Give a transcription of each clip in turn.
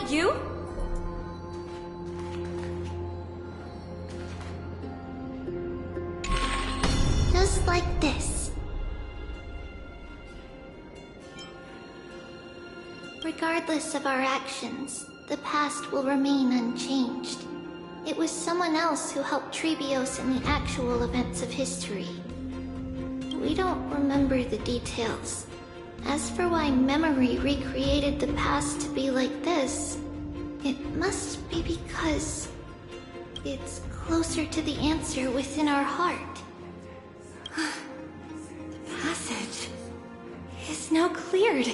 you? Just like this. Regardless of our actions, the past will remain unchanged. It was someone else who helped Trebios in the actual events of history. We don't remember the details. As for why memory recreated the past to be like this, it must be because it's closer to the answer within our heart. The passage is now cleared.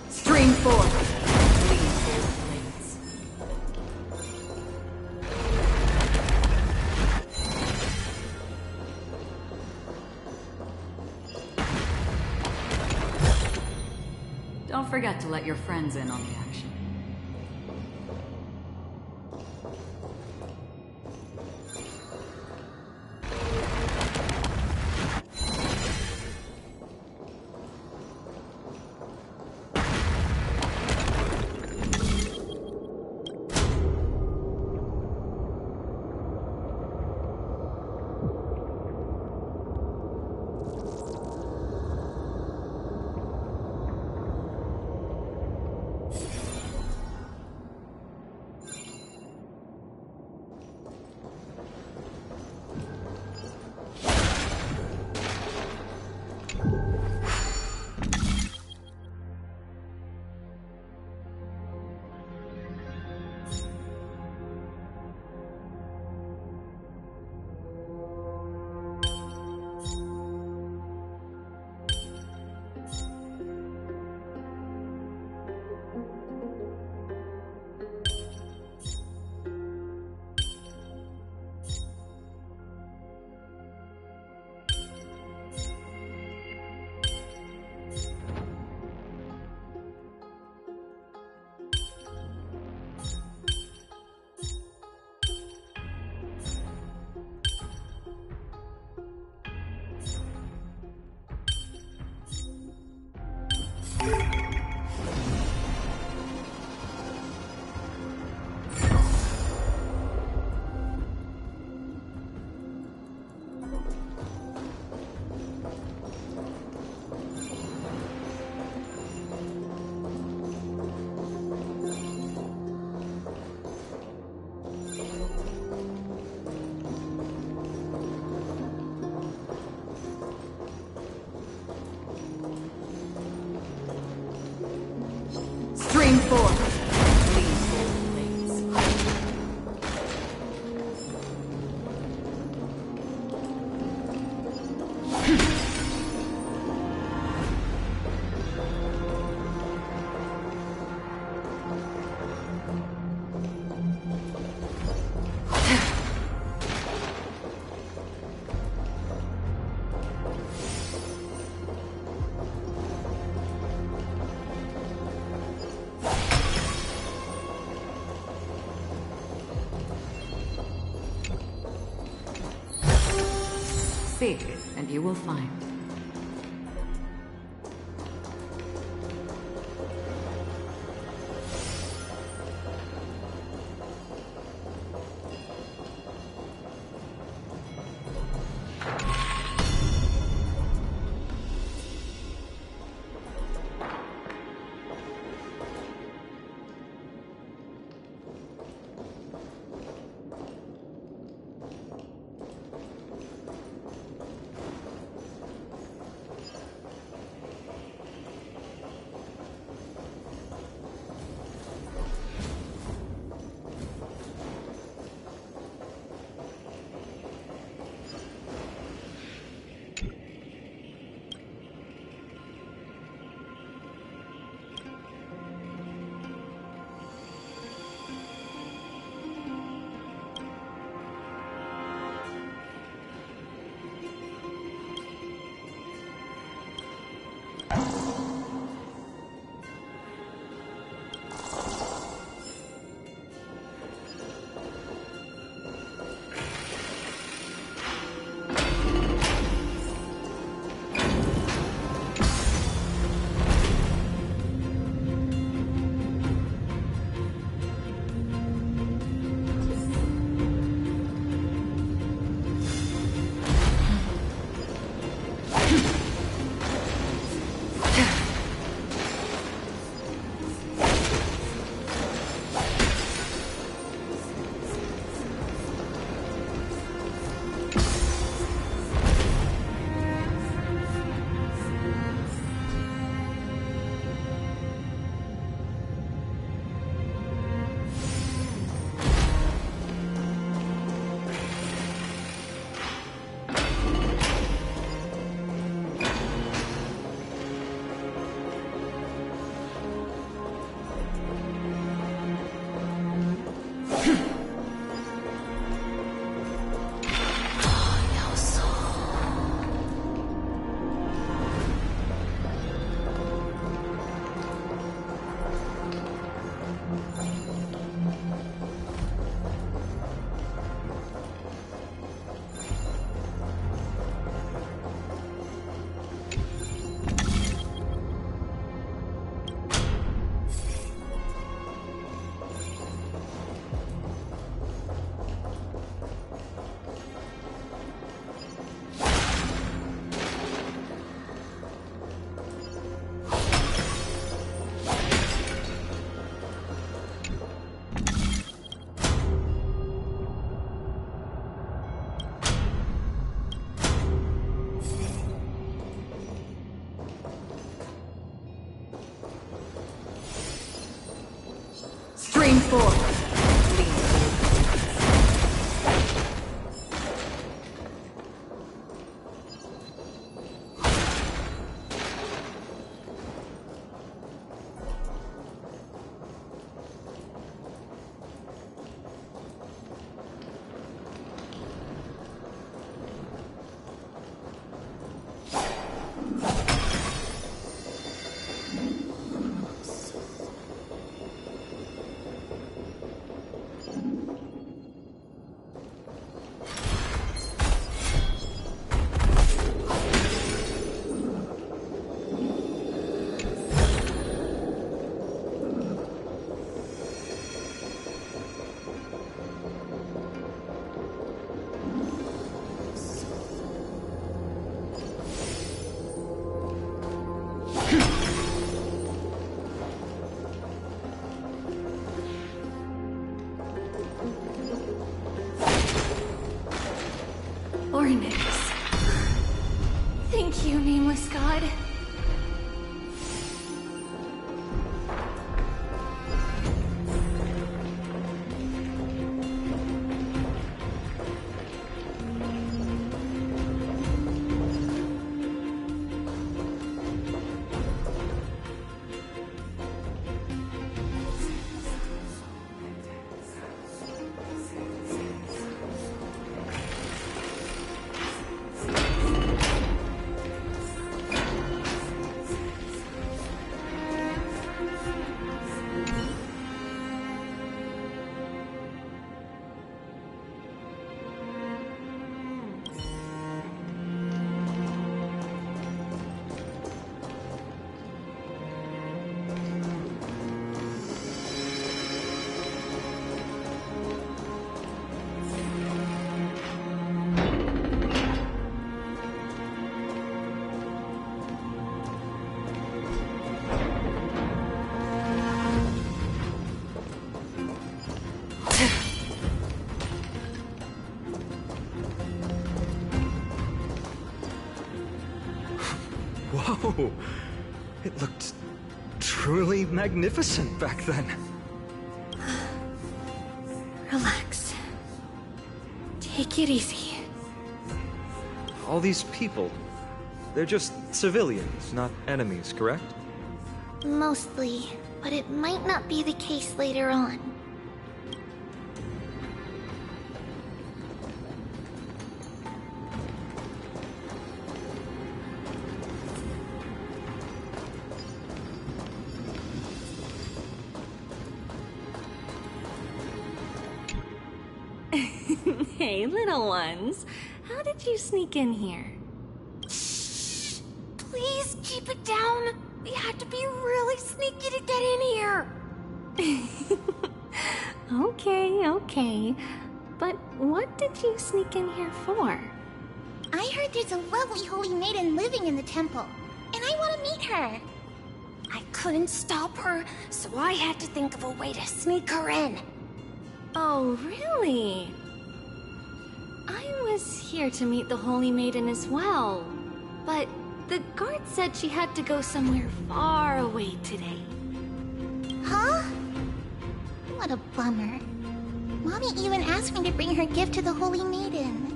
Stream 4. Don't forget to let your friends in on the action. Stream 4. Seek, and you will find. Screen 4. Ornix. Thank you, nameless god. Whoa! It looked truly magnificent back then. Relax. Take it easy. All these people, they're just civilians, not enemies, correct? Mostly, but it might not be the case later on. Hey, little ones. How did you sneak in here? Shh! Please keep it down. We had to be really sneaky to get in here. Okay. But what did you sneak in here for? I heard there's a lovely holy maiden living in the temple, and I want to meet her. I couldn't stop her, so I had to think of a way to sneak her in. Oh, really? I was here to meet the Holy Maiden as well, but the guard said she had to go somewhere far away today. Huh? What a bummer. Mommy even asked me to bring her gift to the Holy Maiden.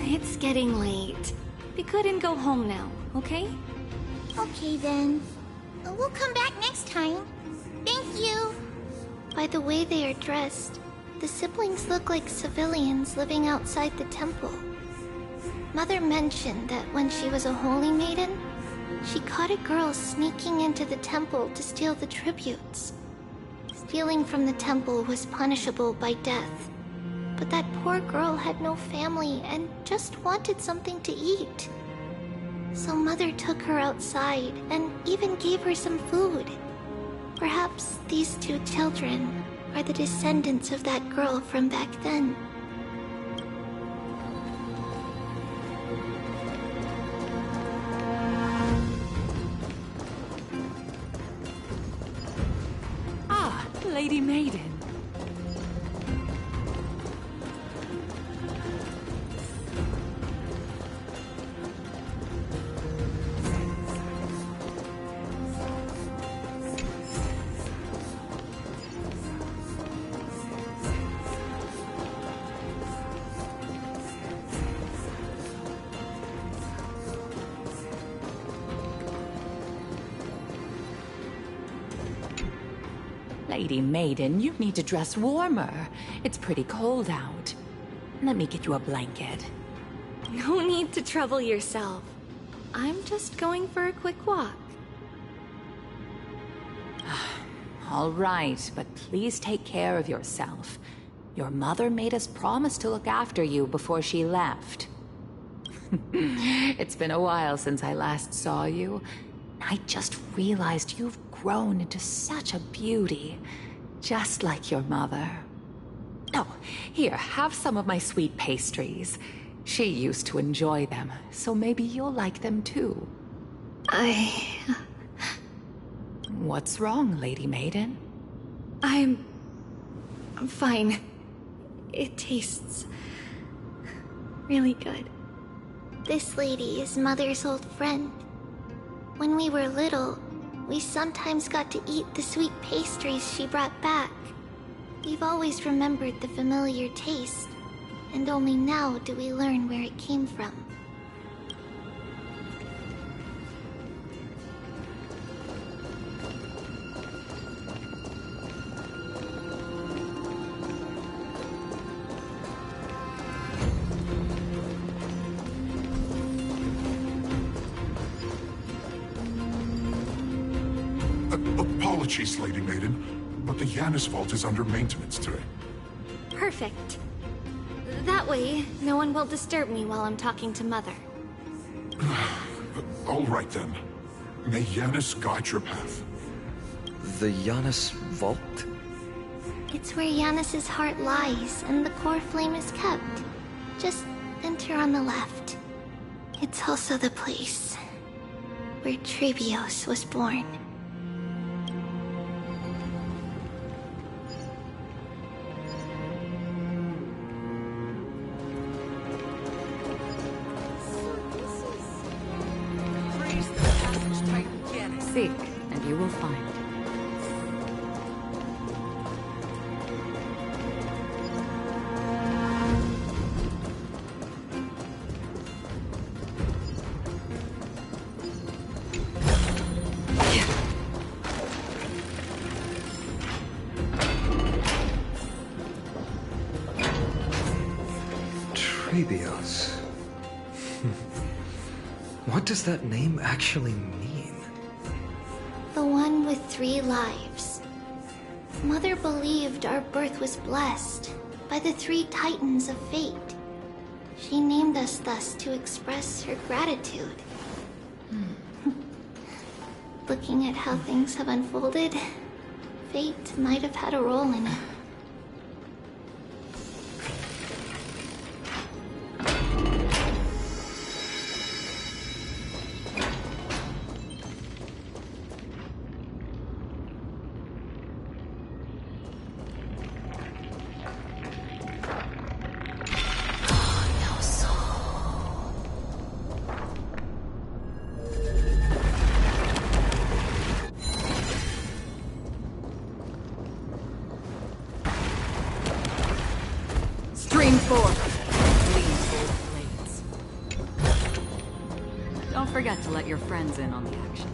It's getting late. We couldn't go home now, okay? Okay then. We'll come back next time. Thank you. By the way they are dressed, the siblings look like civilians living outside the temple. Mother mentioned that when she was a holy maiden, she caught a girl sneaking into the temple to steal the tributes. Stealing from the temple was punishable by death. But that poor girl had no family and just wanted something to eat. So Mother took her outside and even gave her some food. Perhaps these two children are the descendants of that girl from back then. Ah, Lady Maiden. Lady Maiden, you need to dress warmer. It's pretty cold out. Let me get you a blanket. No need to trouble yourself. I'm just going for a quick walk. All right, but please take care of yourself. Your mother made us promise to look after you before she left. It's been a while since I last saw you. I just realized you've grown into such a beauty, just like your mother. Oh, here, have some of my sweet pastries. She used to enjoy them, so maybe you'll like them too. What's wrong, Lady Maiden? I'm fine. It tastes really good. This lady is Mother's old friend. When we were little, we sometimes got to eat the sweet pastries she brought back. We've always remembered the familiar taste, and only now do we learn where it came from. Apologies, Lady Maiden, but the Yanis Vault is under maintenance today. Perfect. That way, no one will disturb me while I'm talking to Mother. All right then. May Yanis guide your path. The Yanis Vault? It's where Yanis's heart lies and the core flame is kept. Just enter on the left. It's also the place where Trebios was born. Seek, and you will find. Trebios. What does that name actually mean? The one with 3 lives. Mother believed our birth was blessed by the 3 titans of fate. She named us thus to express her gratitude. Looking at how things have unfolded, fate might have had a role in it. Stream forth! Please, old blades. Don't forget to let your friends in on the action.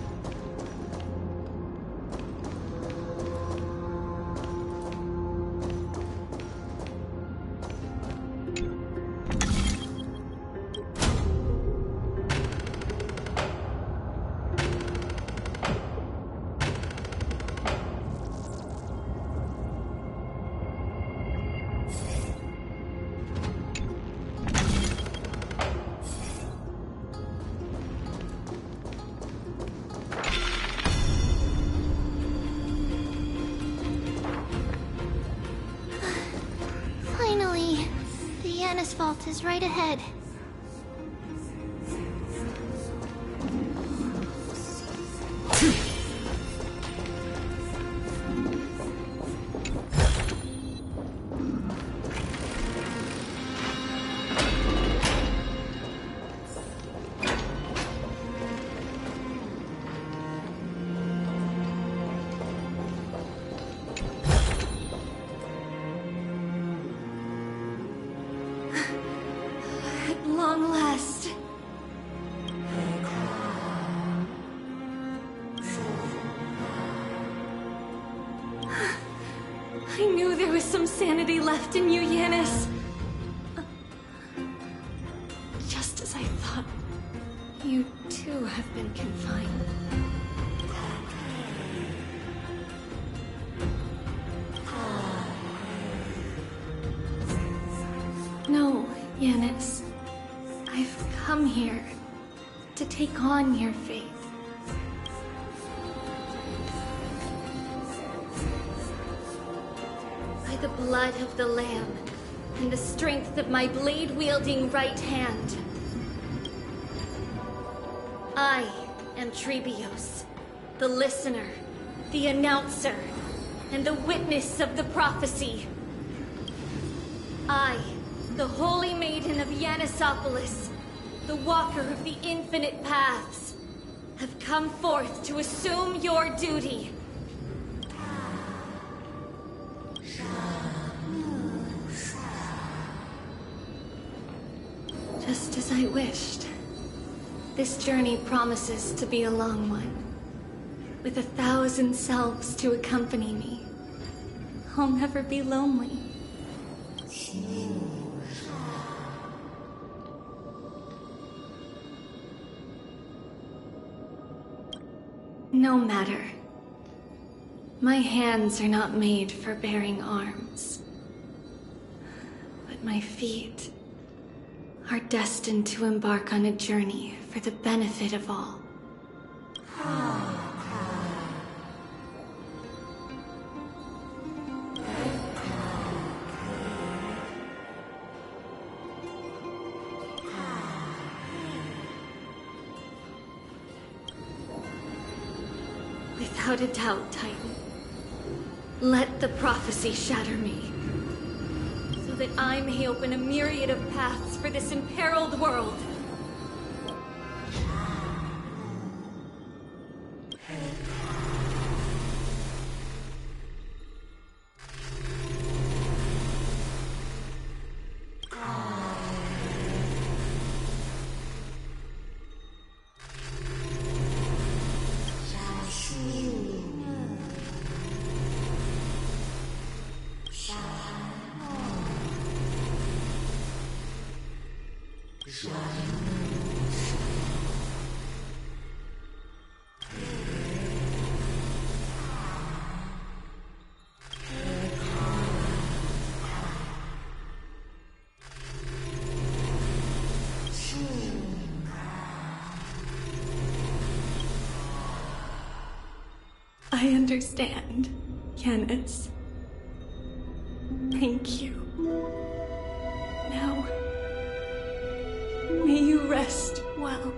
Finally, the Yanis Vault is right ahead. I knew there was some sanity left in you, Yanis. Just as I thought, you too have been confined. No, Yanis. I've come here to take on your fate. By the blood of the Lamb and the strength of my blade-wielding right hand, I am Trebios, the listener, the announcer, and the witness of the prophecy. I, the Holy Maiden of Yanisopolis, the Walker of the Infinite Paths, have come forth to assume your duty. Just as I wished. This journey promises to be a long one, with 1,000 selves to accompany me. I'll never be lonely. No matter. My hands are not made for bearing arms. But my feet are destined to embark on a journey for the benefit of all. Without a doubt, Titan. Let the prophecy shatter me, so that I may open a myriad of paths for this imperiled world. I understand, Yanis. Thank you. Now, may you rest well.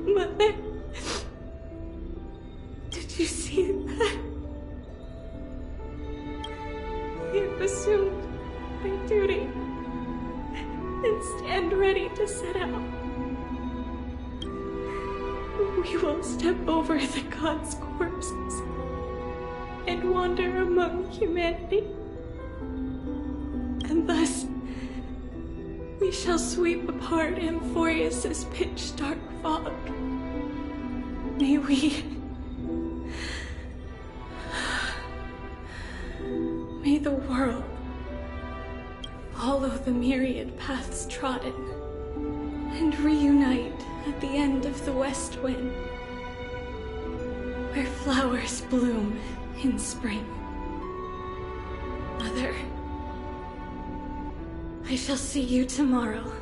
Mother, did you see that? I have assumed my duty and stand ready to set out. We will step over the gods' corpses and wander among humanity. And thus, we shall sweep apart Amphorius's pitch-dark fog. May we... May the world follow the myriad paths trodden and reunite at the end of the west wind, where flowers bloom in spring. Mother, I shall see you tomorrow.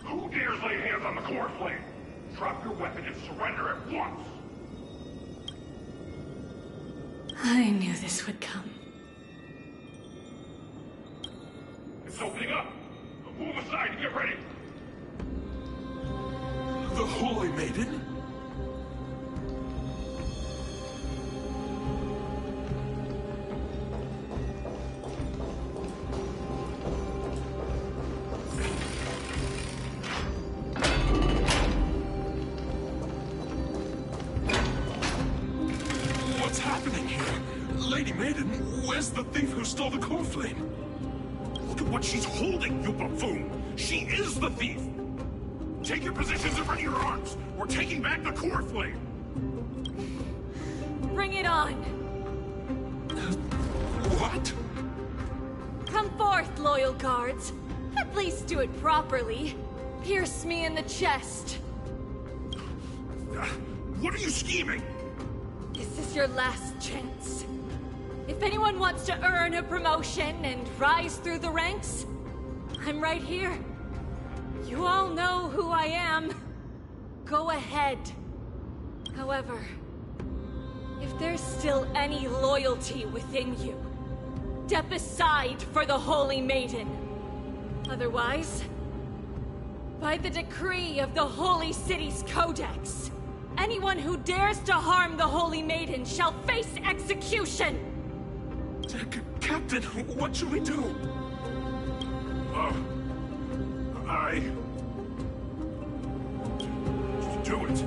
Who dares lay hands on the core flame? Drop your weapon and surrender at once! I knew this would come. It's opening up! Move aside and get ready! The Holy Maiden? Lady Maiden, where's the thief who stole the core flame? Look at what she's holding, you buffoon! She is the thief! Take your positions in front of your arms! We're taking back the core flame! Bring it on! What? Come forth, loyal guards. At least do it properly. Pierce me in the chest. What are you scheming? This is your last chance. If anyone wants to earn a promotion and rise through the ranks, I'm right here. You all know who I am. Go ahead. However, if there's still any loyalty within you, step aside for the Holy Maiden. Otherwise, by the decree of the Holy City's Codex, anyone who dares to harm the Holy Maiden shall face execution! Captain, what should we do? Do it.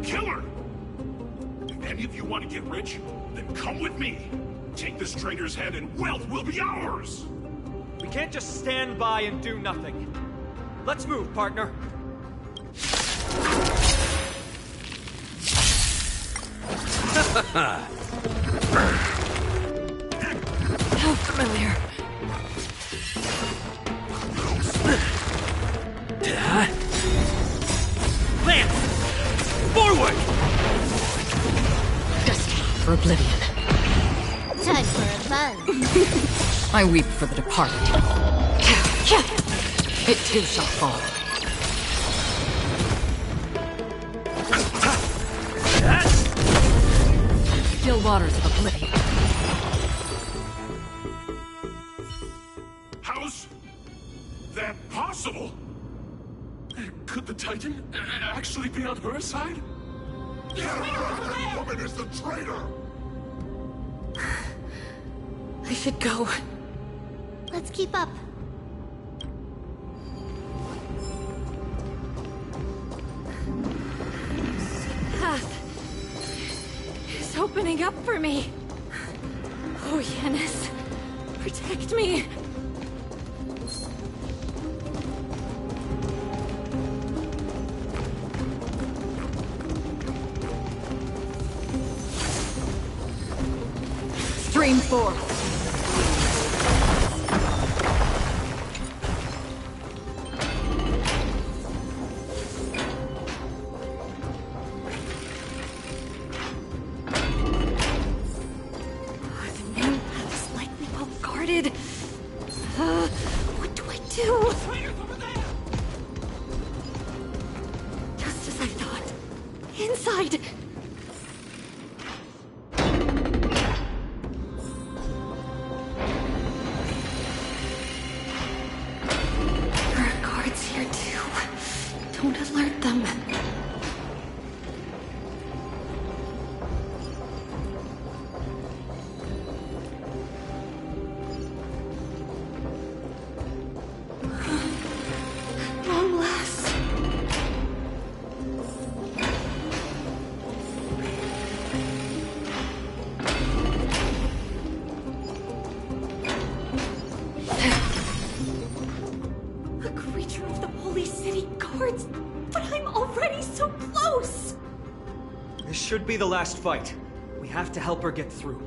Kill her! If any of you want to get rich, then come with me. Take this traitor's head and wealth will be ours! We can't just stand by and do nothing. Let's move, partner. How familiar. Lance! Forward! Destined for oblivion. Time for a bun. I weep for the departed. It too shall fall. Still waters of oblivion. How's that possible? Could the Titan actually be on her side? That woman is the traitor! I should go. Let's keep up. Path is opening up for me. Oh, Yanis, protect me. Stream forth. The main path is likely well guarded. What do I do? Just as I thought. Inside! There are guards here too. Don't alert them. Long last. A creature of the Holy City Guards, but I'm already so close! This should be the last fight. We have to help her get through.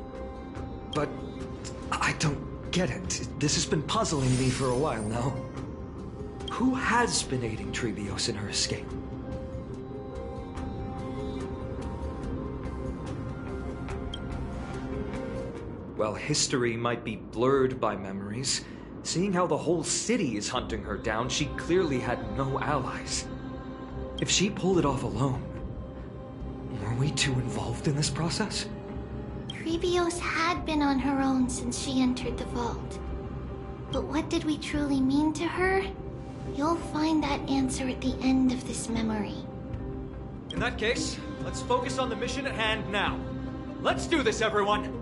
But I don't get it. This has been puzzling me for a while now. Who has been aiding Trebios in her escape? While history might be blurred by memories, seeing how the whole city is hunting her down, she clearly had no allies. If she pulled it off alone, were we too involved in this process? Trebios had been on her own since she entered the vault. But what did we truly mean to her? You'll find that answer at the end of this memory. In that case, let's focus on the mission at hand now. Let's do this, everyone!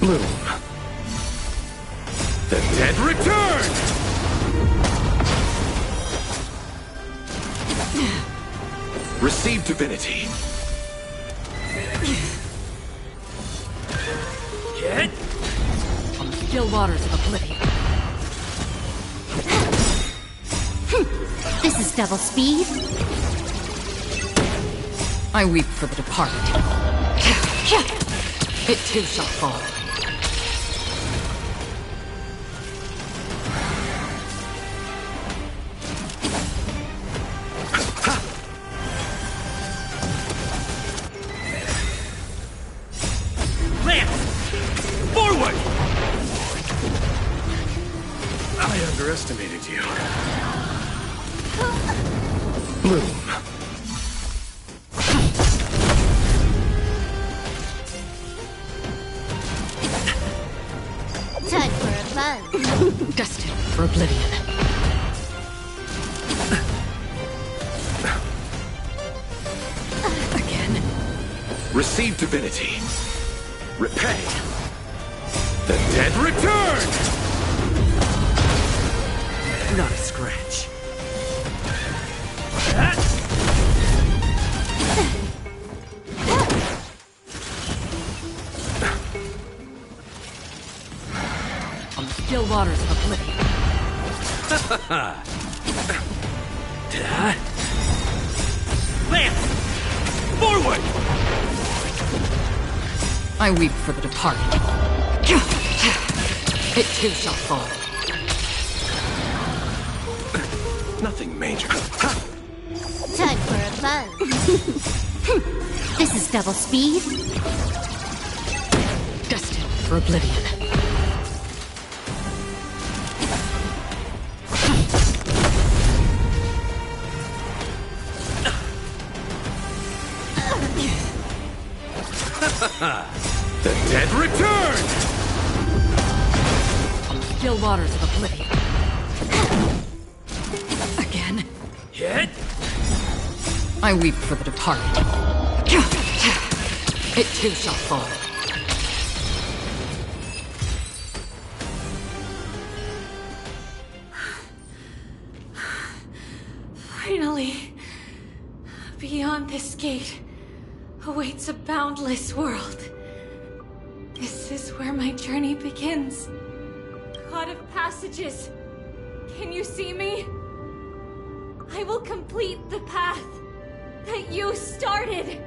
Bloom. The dead return! Receive divinity. Get on the still waters of oblivion. This is double speed. I weep for the departed. It too shall fall. I underestimated you. Bloom. Time for a buzz. Destined for oblivion. Again. Receive divinity. Repay. The dead return! Not a scratch. On the still waters of oblivion. Lance! Forward! I weep for the departed. It too shall fall. Nothing major. Time for a buzz. This is double speed. Destined for oblivion. The dead return! On the still waters of oblivion. Again. Hit! I weep for the departed. It too shall fall. Finally, beyond this gate awaits a boundless world. This is where my journey begins. God of passages, can you see me? I will complete the path that you started.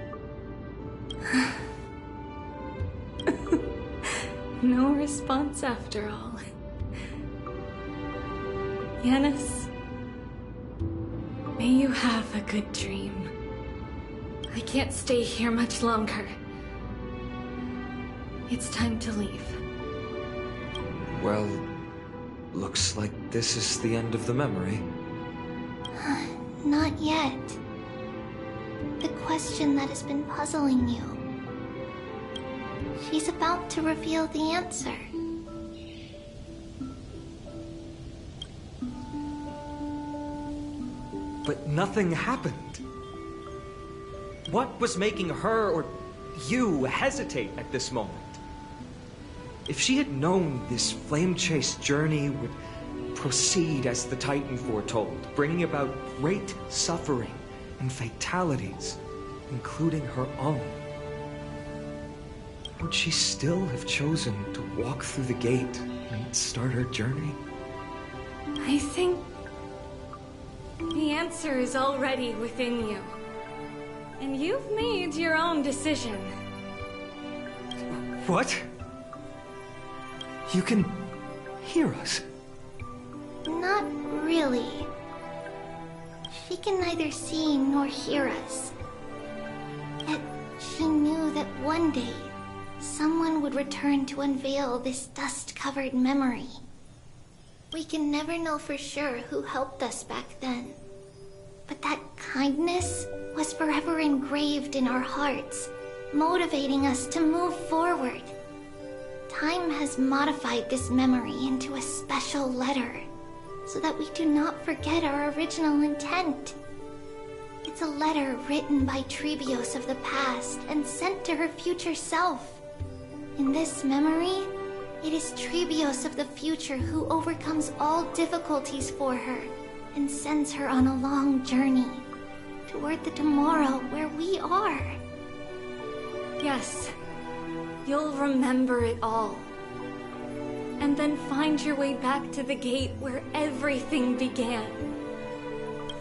No response after all. Yanis, may you have a good dream. I can't stay here much longer. It's time to leave. Well, looks like this is the end of the memory. Not yet. The question that has been puzzling you. She's about to reveal the answer. But nothing happened. What was making her or you hesitate at this moment? If she had known this flame-chased journey would proceed as the Titan foretold, bringing about great suffering and fatalities, including her own, would she still have chosen to walk through the gate and start her journey? I think the answer is already within you. And you've made your own decision. What? You can hear us? Not really. She can neither see nor hear us. Yet she knew that one day, someone would return to unveil this dust-covered memory. We can never know for sure who helped us back then. But that kindness was forever engraved in our hearts, motivating us to move forward. Time has modified this memory into a special letter, so that we do not forget our original intent. It's a letter written by Trebios of the past and sent to her future self. In this memory, it is Trebios of the future who overcomes all difficulties for her and sends her on a long journey. toward the tomorrow where we are. Yes, you'll remember it all. And then find your way back to the gate where everything began.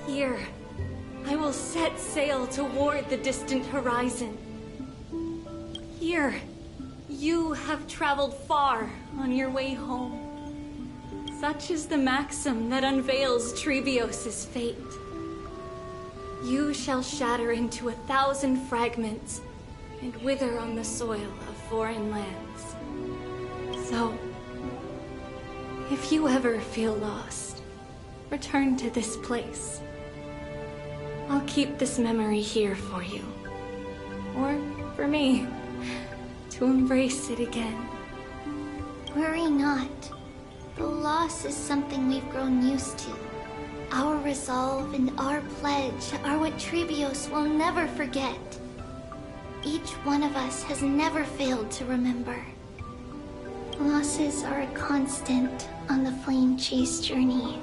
Here, I will set sail toward the distant horizon. Here, you have traveled far on your way home. Such is the maxim that unveils Trebios' fate. You shall shatter into 1,000 fragments and wither on the soil of foreign lands. So, if you ever feel lost, return to this place. I'll keep this memory here for you. Or for me, to embrace it again. Worry not. The loss is something we've grown used to. Our resolve and our pledge are what Trebios will never forget. Each one of us has never failed to remember. Losses are a constant on the Flame Chase journey,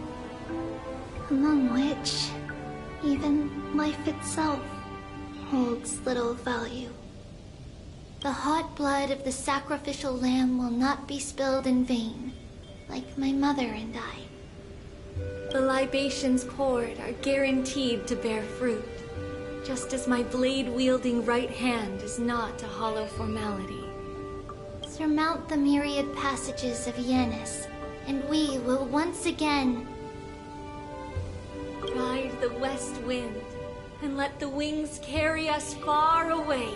among which even life itself holds little value. The hot blood of the sacrificial lamb will not be spilled in vain, like my mother and I. The libations poured are guaranteed to bear fruit, just as my blade-wielding right hand is not a hollow formality. Surmount the myriad passages of Yanis, and we will once again ride the west wind, and let the wings carry us far away.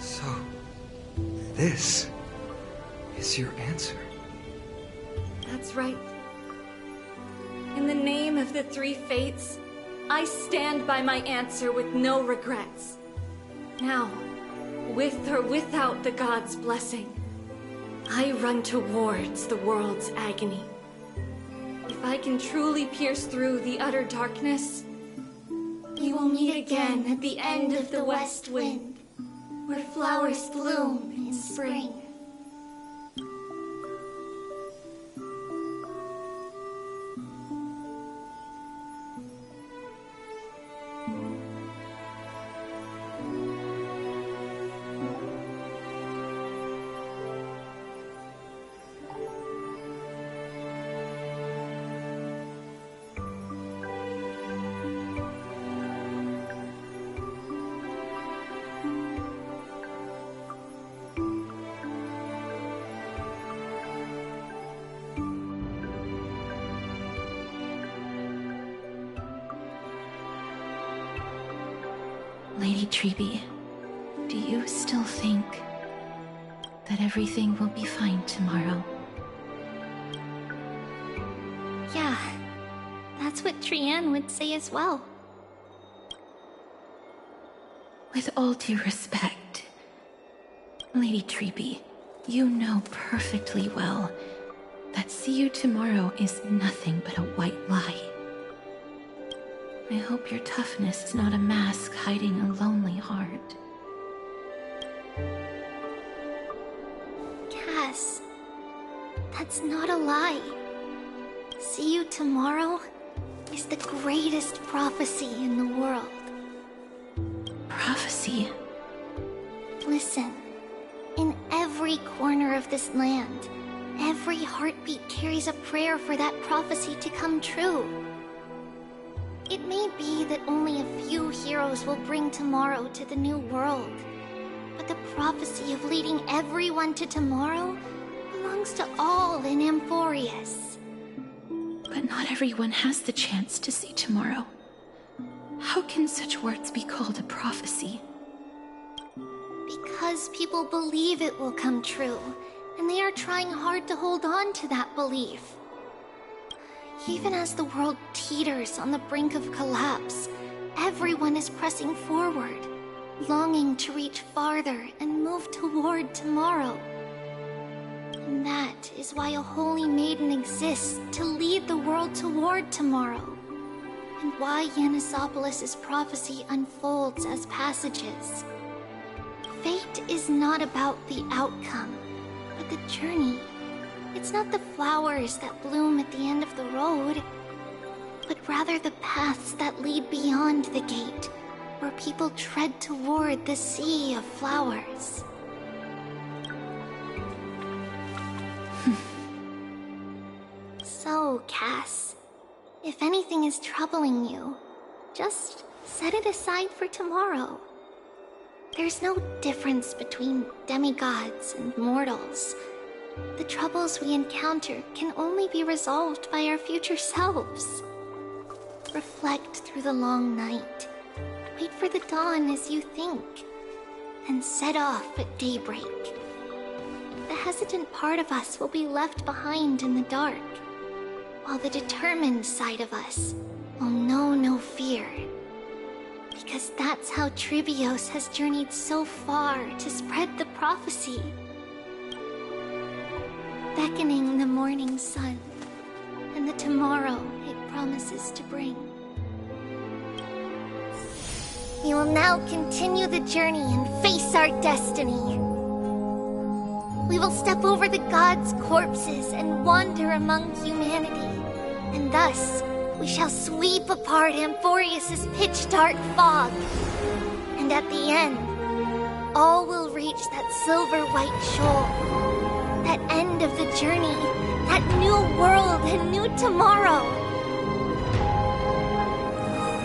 So, this is your answer. That's right. In the name of the three fates, I stand by my answer with no regrets. Now, with or without the gods' blessing, I run towards the world's agony. If I can truly pierce through the utter darkness, we will meet again at the end of the west wind, where flowers bloom in spring. Lady Trebi, do you still think that everything will be fine tomorrow? Yeah, that's what Trianne would say as well. With all due respect, Lady Trebi, you know perfectly well that see you tomorrow is nothing but a white lie. I hope your toughness is not a mask hiding a lonely heart. Cass, that's not a lie. See you tomorrow is the greatest prophecy in the world. Prophecy? Listen, in every corner of this land, every heartbeat carries a prayer for that prophecy to come true. It may be that only a few heroes will bring tomorrow to the new world, but the prophecy of leading everyone to tomorrow belongs to all in Amphorius. But not everyone has the chance to see tomorrow. How can such words be called a prophecy? Because people believe it will come true, and they are trying hard to hold on to that belief. Even as the world teeters on the brink of collapse, everyone is pressing forward, longing to reach farther and move toward tomorrow. And that is why a holy maiden exists to lead the world toward tomorrow, and why Yanisopolis' prophecy unfolds as passages. Fate is not about the outcome, but the journey. It's not the flowers that bloom at the end of the road, but but rather the paths that lead beyond the gate, where people tread toward the sea of flowers. So, Cass, if anything is troubling you, just set it aside for tomorrow. There's no difference between demigods and mortals. The troubles we encounter can only be resolved by our future selves. Reflect through the long night. Wait for the dawn as you think. And set off at daybreak. The hesitant part of us will be left behind in the dark, while the determined side of us will know no fear. Because that's how Tribios has journeyed so far to spread the prophecy. Beckoning the morning sun, and the tomorrow it promises to bring. We will now continue the journey and face our destiny. We will step over the gods' corpses and wander among humanity, and thus we shall sweep apart Amphorius's pitch-dark fog. And at the end, all will reach that silver-white shoal. That end of the journey, that new world and new tomorrow.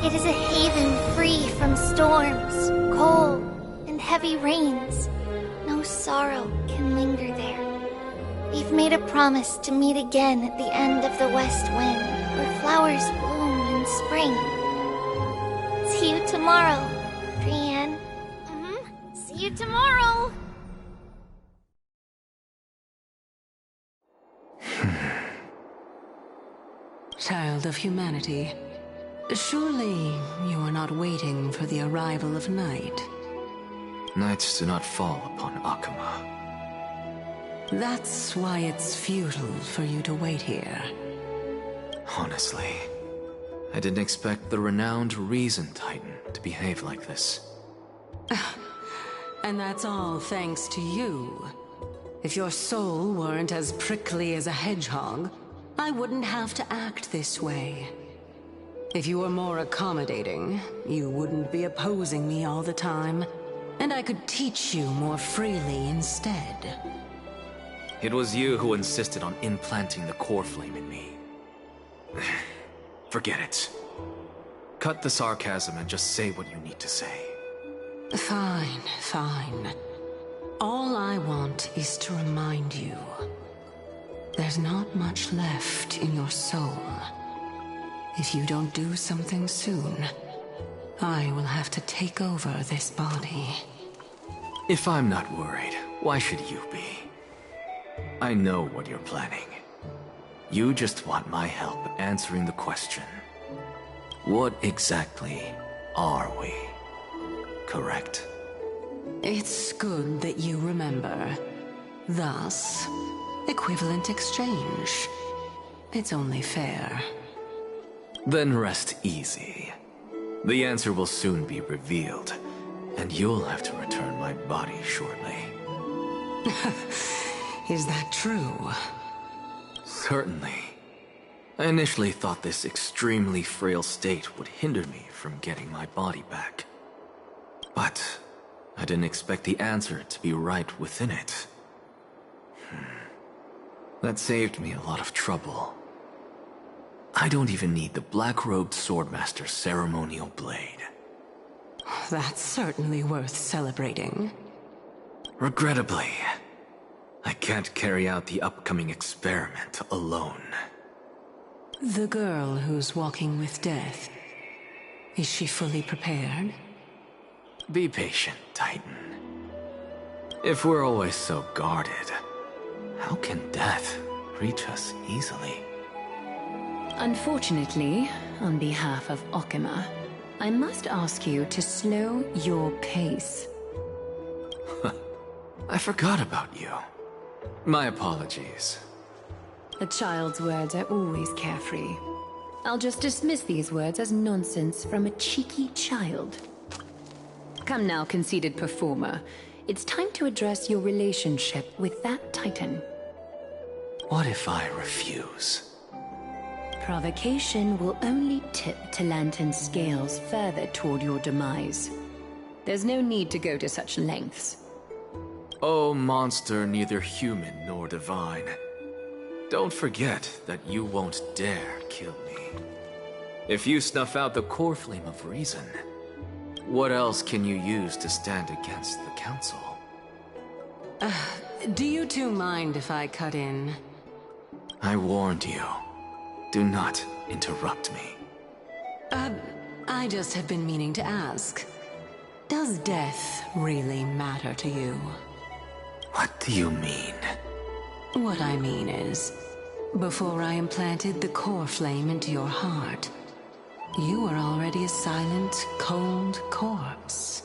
It is a haven free from storms, cold, and heavy rains. No sorrow can linger there. We've made a promise to meet again at the end of the west wind, where flowers bloom in spring. See you tomorrow, Brienne. See you tomorrow! Child of humanity, surely you are not waiting for the arrival of night. Nights do not fall upon Akuma. That's why it's futile for you to wait here. Honestly, I didn't expect the renowned Reason Titan to behave like this. And that's all thanks to you. If your soul weren't as prickly as a hedgehog, I wouldn't have to act this way. If you were more accommodating, you wouldn't be opposing me all the time, and I could teach you more freely instead. It was you who insisted on implanting the core flame in me. Forget it. Cut the sarcasm and just say what you need to say. Fine, fine. All I want is to remind you. There's not much left in your soul. If you don't do something soon, I will have to take over this body. If I'm not worried, why should you be? I know what you're planning. You just want my help answering the question. What exactly are we? Correct? It's good that you remember. Thus, equivalent exchange. It's only fair. Then rest easy. The answer will soon be revealed, and you'll have to return my body shortly. Is that true? Certainly. I initially thought this extremely frail state would hinder me from getting my body back. But I didn't expect the answer to be right within it. That saved me a lot of trouble. I don't even need the black-robed swordmaster's ceremonial blade. That's certainly worth celebrating. Regrettably, I can't carry out the upcoming experiment alone. The girl who's walking with death, is she fully prepared? Be patient, Titan. If we're always so guarded, how can death reach us easily? Unfortunately, on behalf of Okima, I must ask you to slow your pace. I forgot about you. My apologies. A child's words are always carefree. I'll just dismiss these words as nonsense from a cheeky child. Come now, conceited performer. It's time to address your relationship with that Titan. What if I refuse? Provocation will only tip Talantan's scales further toward your demise. There's no need to go to such lengths. Oh, monster neither human nor divine. Don't forget that you won't dare kill me. If you snuff out the core flame of reason, what else can you use to stand against the Council? Do you two mind if I cut in? I warned you. Do not interrupt me. I just have been meaning to ask. Does death really matter to you? What do you mean? What I mean is, before I implanted the core flame into your heart, you were already a silent, cold corpse.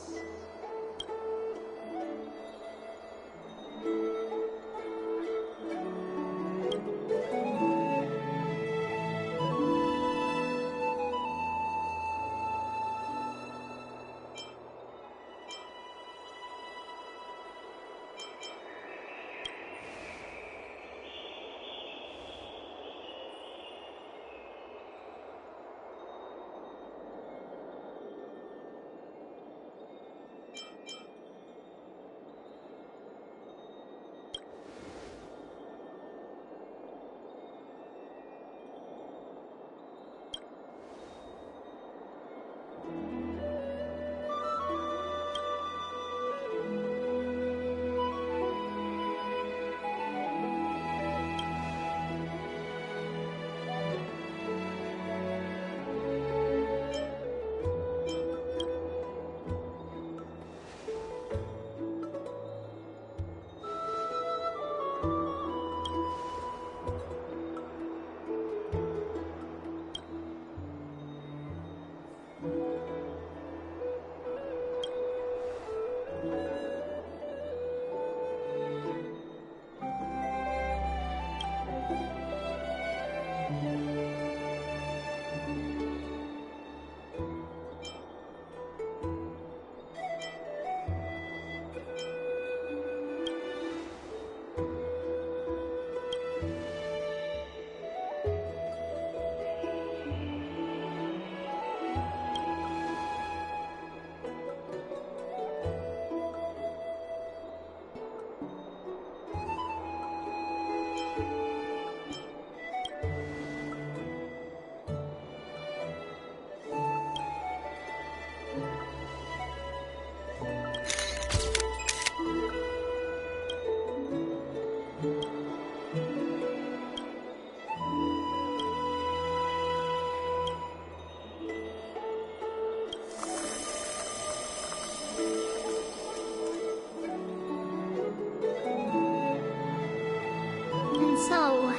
So,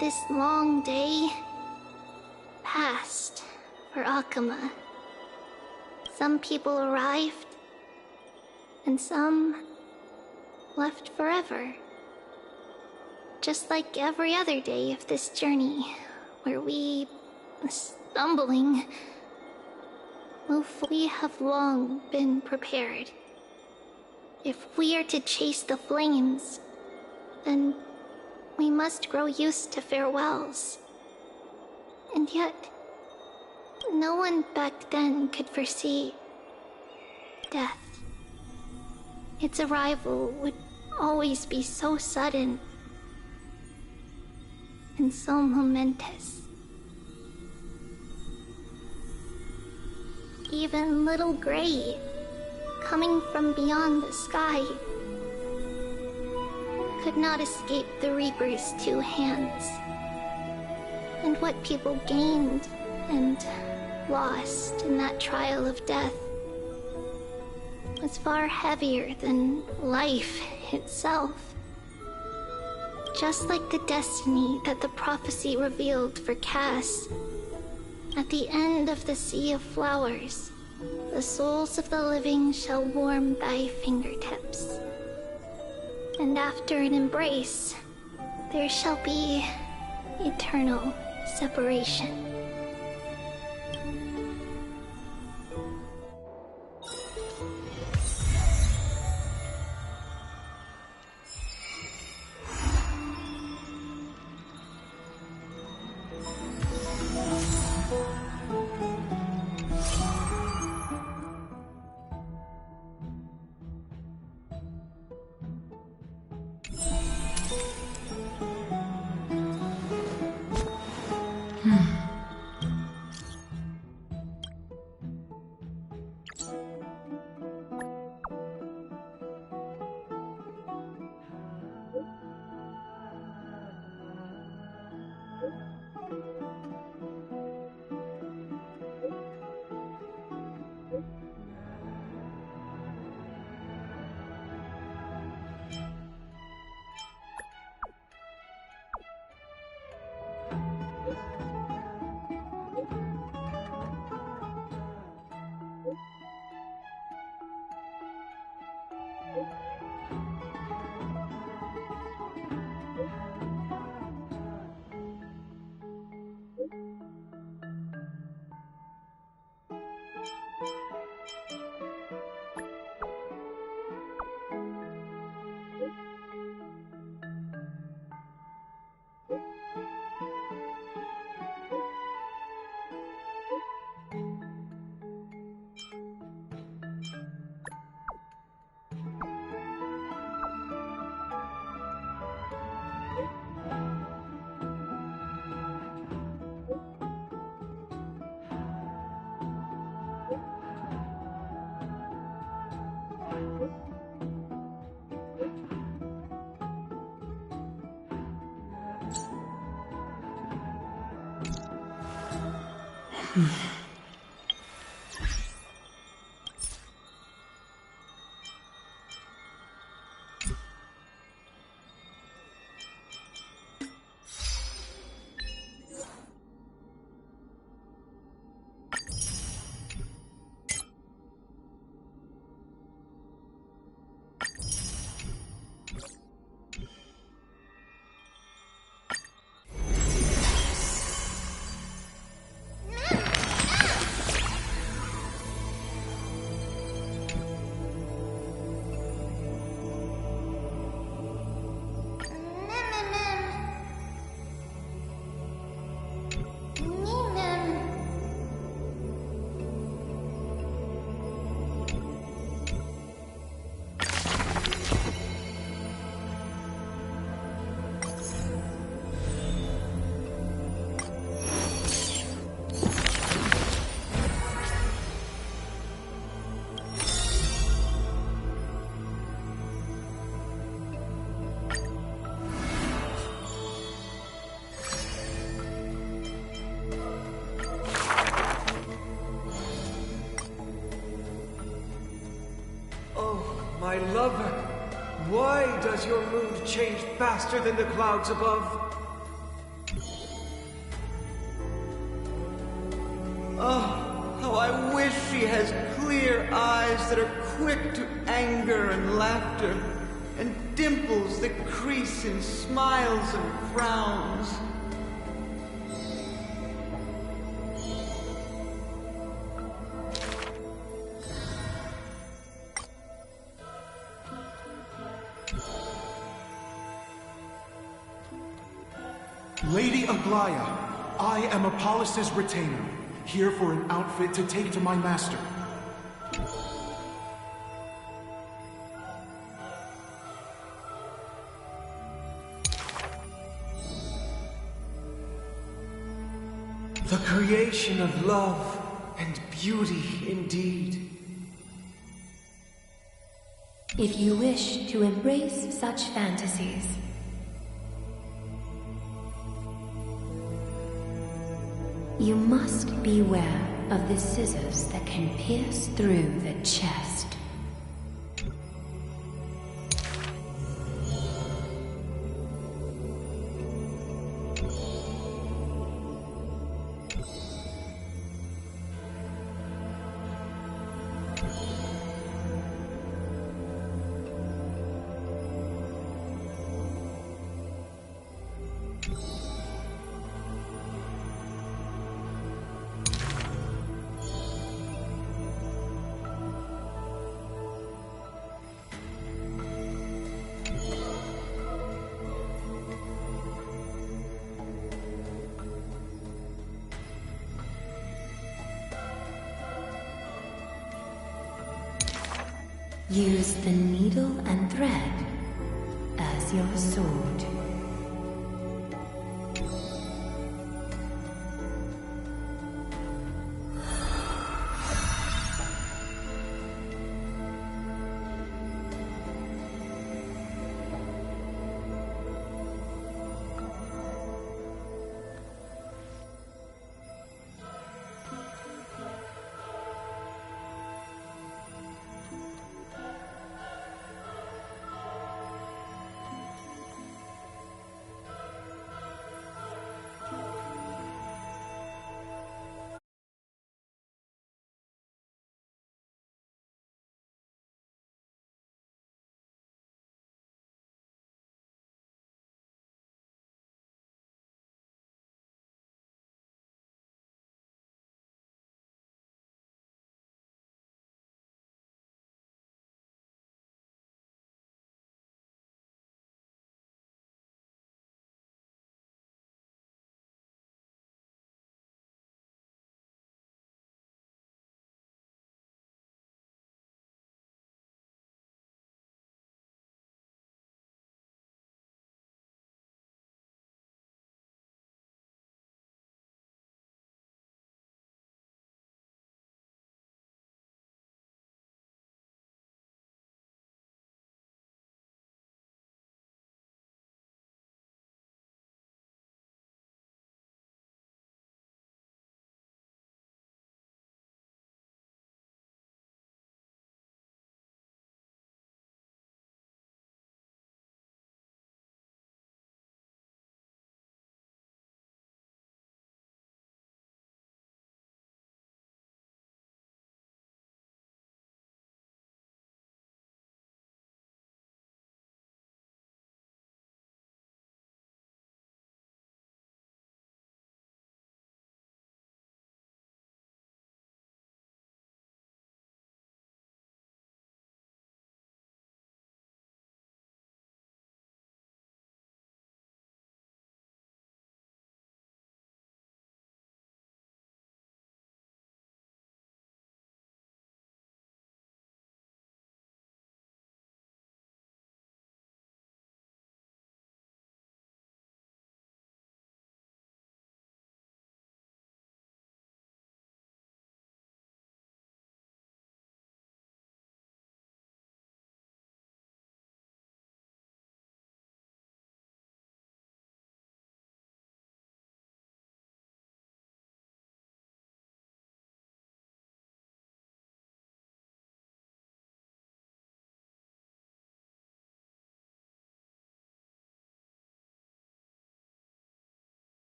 this long day passed for Akuma. Some people arrived, and some left forever. Just like every other day of this journey, where we, stumbling, we have long been prepared. If we are to chase the flames, then we must grow used to farewells. And yet, no one back then could foresee death. Its arrival would always be so sudden and so momentous. Even little Gray, coming from beyond the sky, could not escape the Reaper's two hands. And what people gained and lost in that trial of death was far heavier than life itself. Just like the destiny that the prophecy revealed for Cass, at the end of the Sea of Flowers, the souls of the living shall warm thy fingertips. And after an embrace, there shall be eternal separation. My lover, why does your mood change faster than the clouds above? Oh, how I wish she has clear eyes that are quick to anger and laughter, and dimples that crease in smiles and frowns. Lady Aglaya, I am Apollos' retainer, here for an outfit to take to my master. The creation of love and beauty indeed. If you wish to embrace such fantasies, you must beware of the scissors that can pierce through the chest. Use the needle and thread as your sword.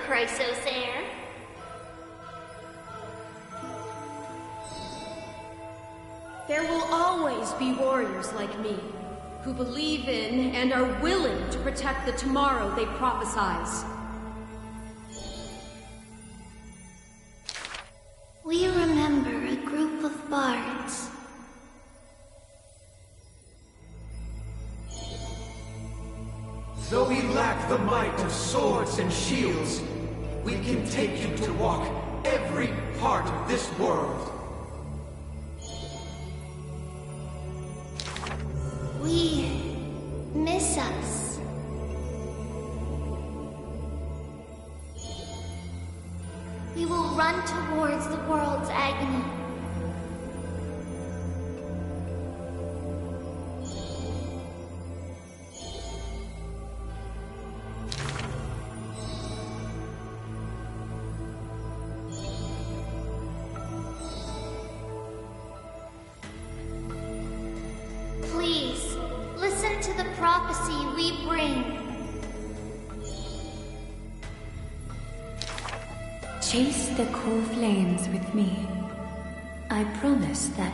Chrysos heir. There will always be warriors like me, who believe in and are willing to protect the tomorrow they prophesize. We remember a group of bards. Though we lack the might of swords and shields, we can take you to walk every part of this world. We miss us. We will run towards the world's agony. Please, listen to the prophecy we bring. Chase the core flames with me. I promise that.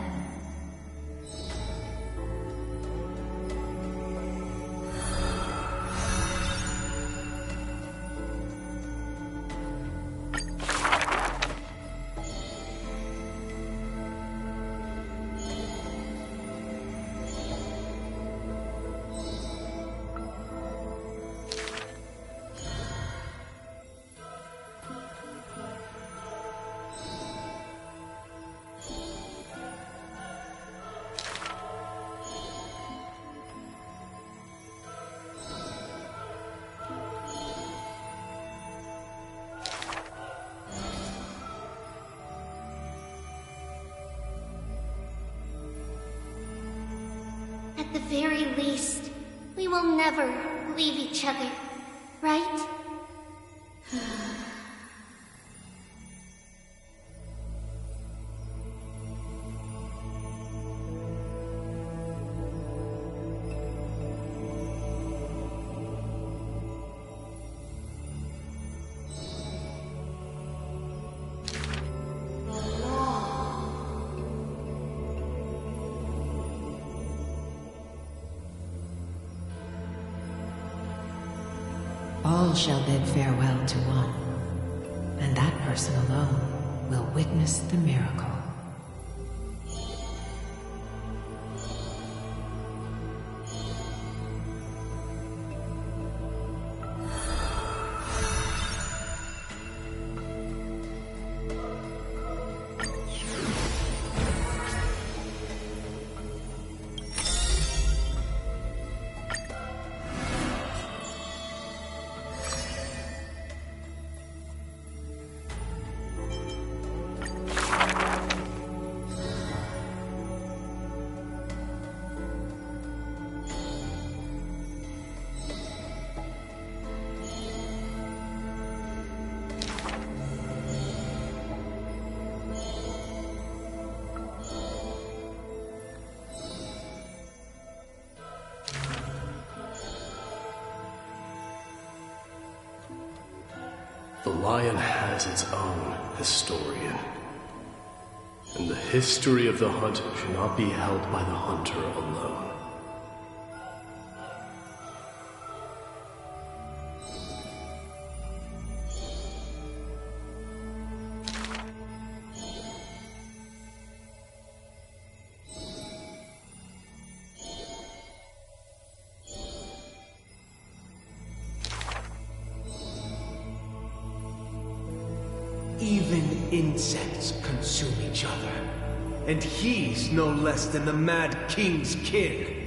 At the very least, we will never leave each other, right? All shall bid farewell to one, and that person alone will witness the miracle. The lion has its own historian. And the history of the hunt should not be held by the hunter alone. Even insects consume each other. And he's no less than the Mad King's kin.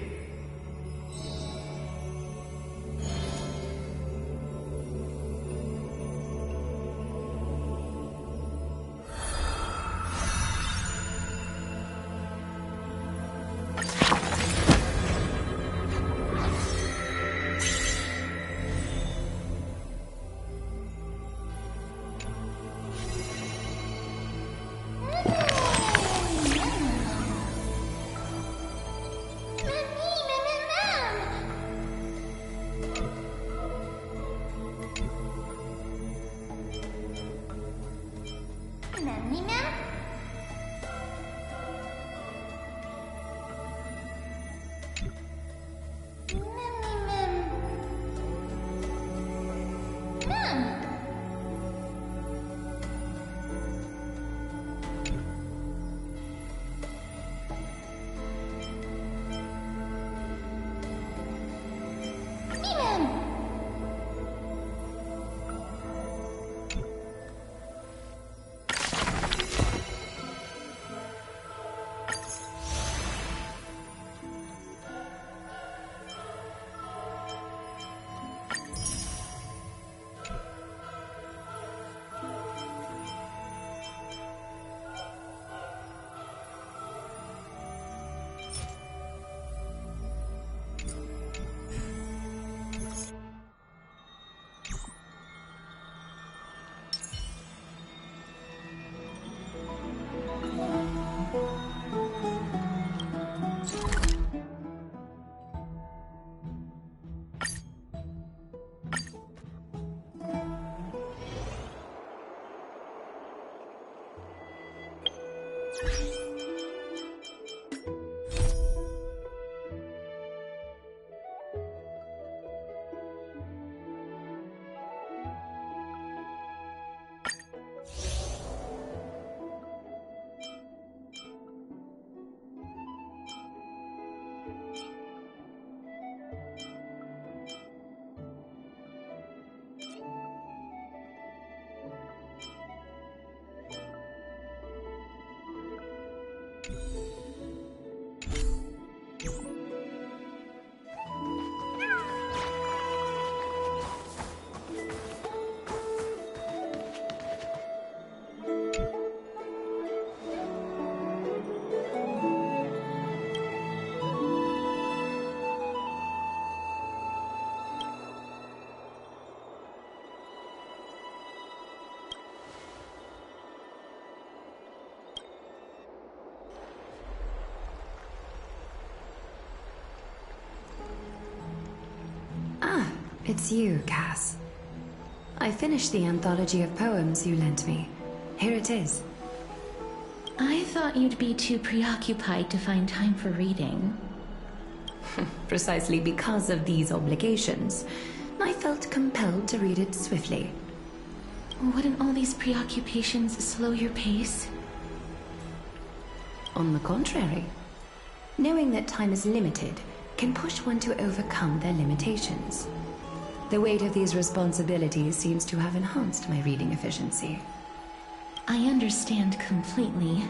It's you, Cass. I finished the anthology of poems you lent me. Here it is. I thought you'd be too preoccupied to find time for reading. Precisely because of these obligations, I felt compelled to read it swiftly. Wouldn't all these preoccupations slow your pace? On the contrary, knowing that time is limited can push one to overcome their limitations. The weight of these responsibilities seems to have enhanced my reading efficiency. I understand completely.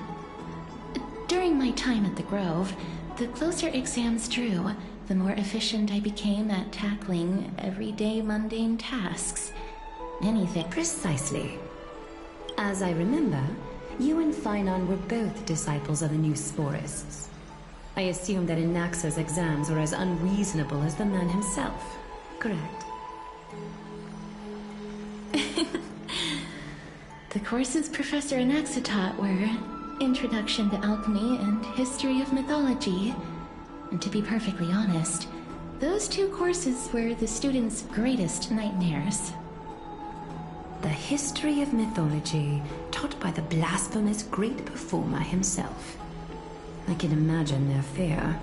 During my time at the Grove, the closer exams drew, the more efficient I became at tackling everyday mundane tasks. Anything. Precisely. As I remember, you and Finon were both disciples of the new Sporists. I assume that Anaxa's exams were as unreasonable as the man himself, correct? The courses Professor Anaxa taught were Introduction to Alchemy and History of Mythology. And to be perfectly honest, those two courses were the students' greatest nightmares. The history of mythology, taught by the blasphemous great performer himself. I can imagine their fear.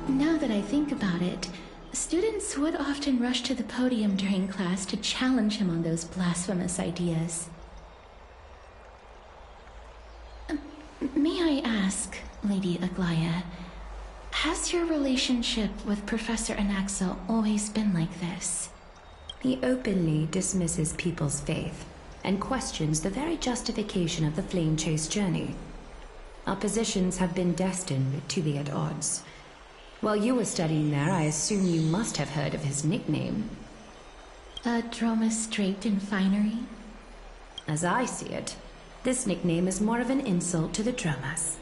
Now that I think about it, students would often rush to the podium during class to challenge him on those blasphemous ideas. May I ask, Lady Aglaya, has your relationship with Professor Anaxa always been like this? He openly dismisses people's faith and questions the very justification of the Flame Chase journey. Our positions have been destined to be at odds. While you were studying there, I assume you must have heard of his nickname. Dromus draped in finery? As I see it, this nickname is more of an insult to the Dromas.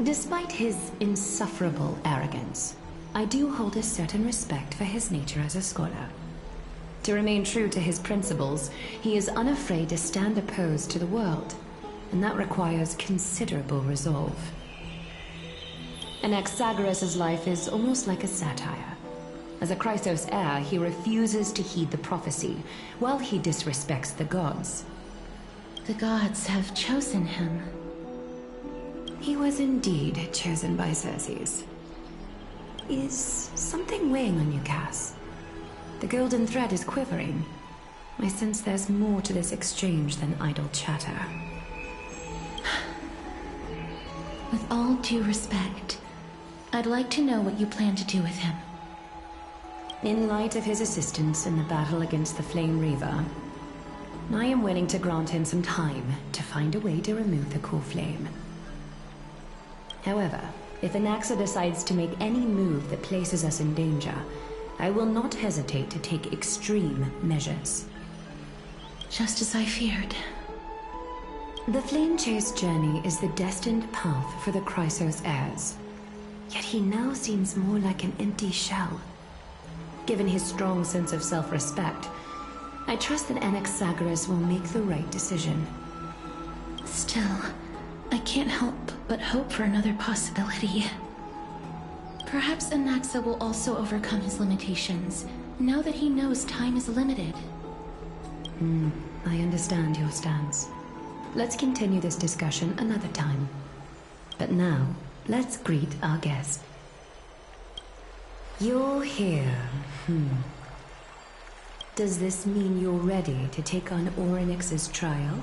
Despite his insufferable arrogance, I do hold a certain respect for his nature as a scholar. To remain true to his principles, he is unafraid to stand opposed to the world, and that requires considerable resolve. Anaxagoras' life is almost like a satire. As a Chrysos heir, he refuses to heed the prophecy, while he disrespects the gods. The gods have chosen him. He was indeed chosen by Circes. Is something weighing on you, Cass? The golden thread is quivering. I sense there's more to this exchange than idle chatter. With all due respect, I'd like to know what you plan to do with him. In light of his assistance in the battle against the Flame Reaver, I am willing to grant him some time to find a way to remove the core flame. However, if Anaxa decides to make any move that places us in danger, I will not hesitate to take extreme measures. Just as I feared. The Flame Chase journey is the destined path for the Chrysos heirs. Yet he now seems more like an empty shell. Given his strong sense of self-respect, I trust that Anaxagoras will make the right decision. Still, I can't help but hope for another possibility. Perhaps Anaxa will also overcome his limitations, now that he knows time is limited. I understand your stance. Let's continue this discussion another time. But now, let's greet our guest. You're here. Does this mean you're ready to take on Orynyx's trial?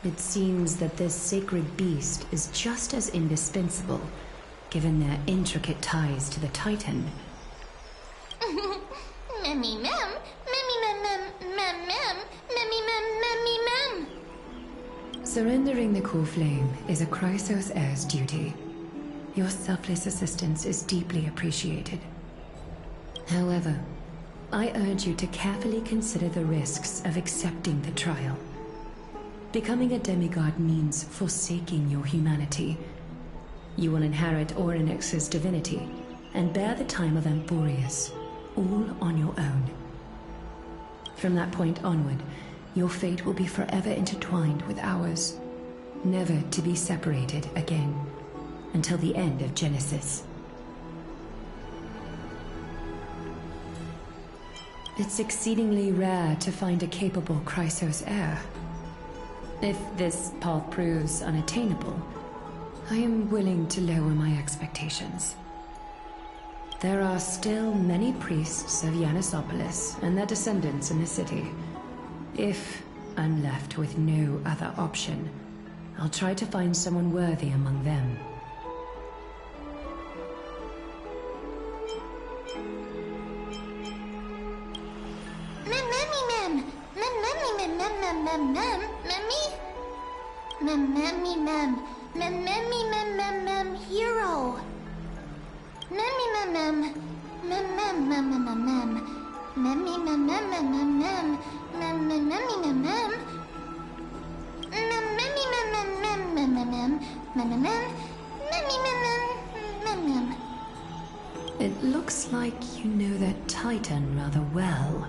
It seems that this sacred beast is just as indispensable, given their intricate ties to the Titan. Memmy mem, memmy mem mem mem mem, memmy mem memmy mem. Surrendering the core flame is a Chrysos heir's duty. Your selfless assistance is deeply appreciated. However, I urge you to carefully consider the risks of accepting the trial. Becoming a demigod means forsaking your humanity. You will inherit Orynyx's divinity and bear the time of Emporius, all on your own. From that point onward, your fate will be forever intertwined with ours, never to be separated again, until the end of Genesis. It's exceedingly rare to find a capable Chrysos heir. If this path proves unattainable, I am willing to lower my expectations. There are still many priests of Yanisopolis and their descendants in the city. If I'm left with no other option, I'll try to find someone worthy among them. Hero. It looks like you know that Titan rather well.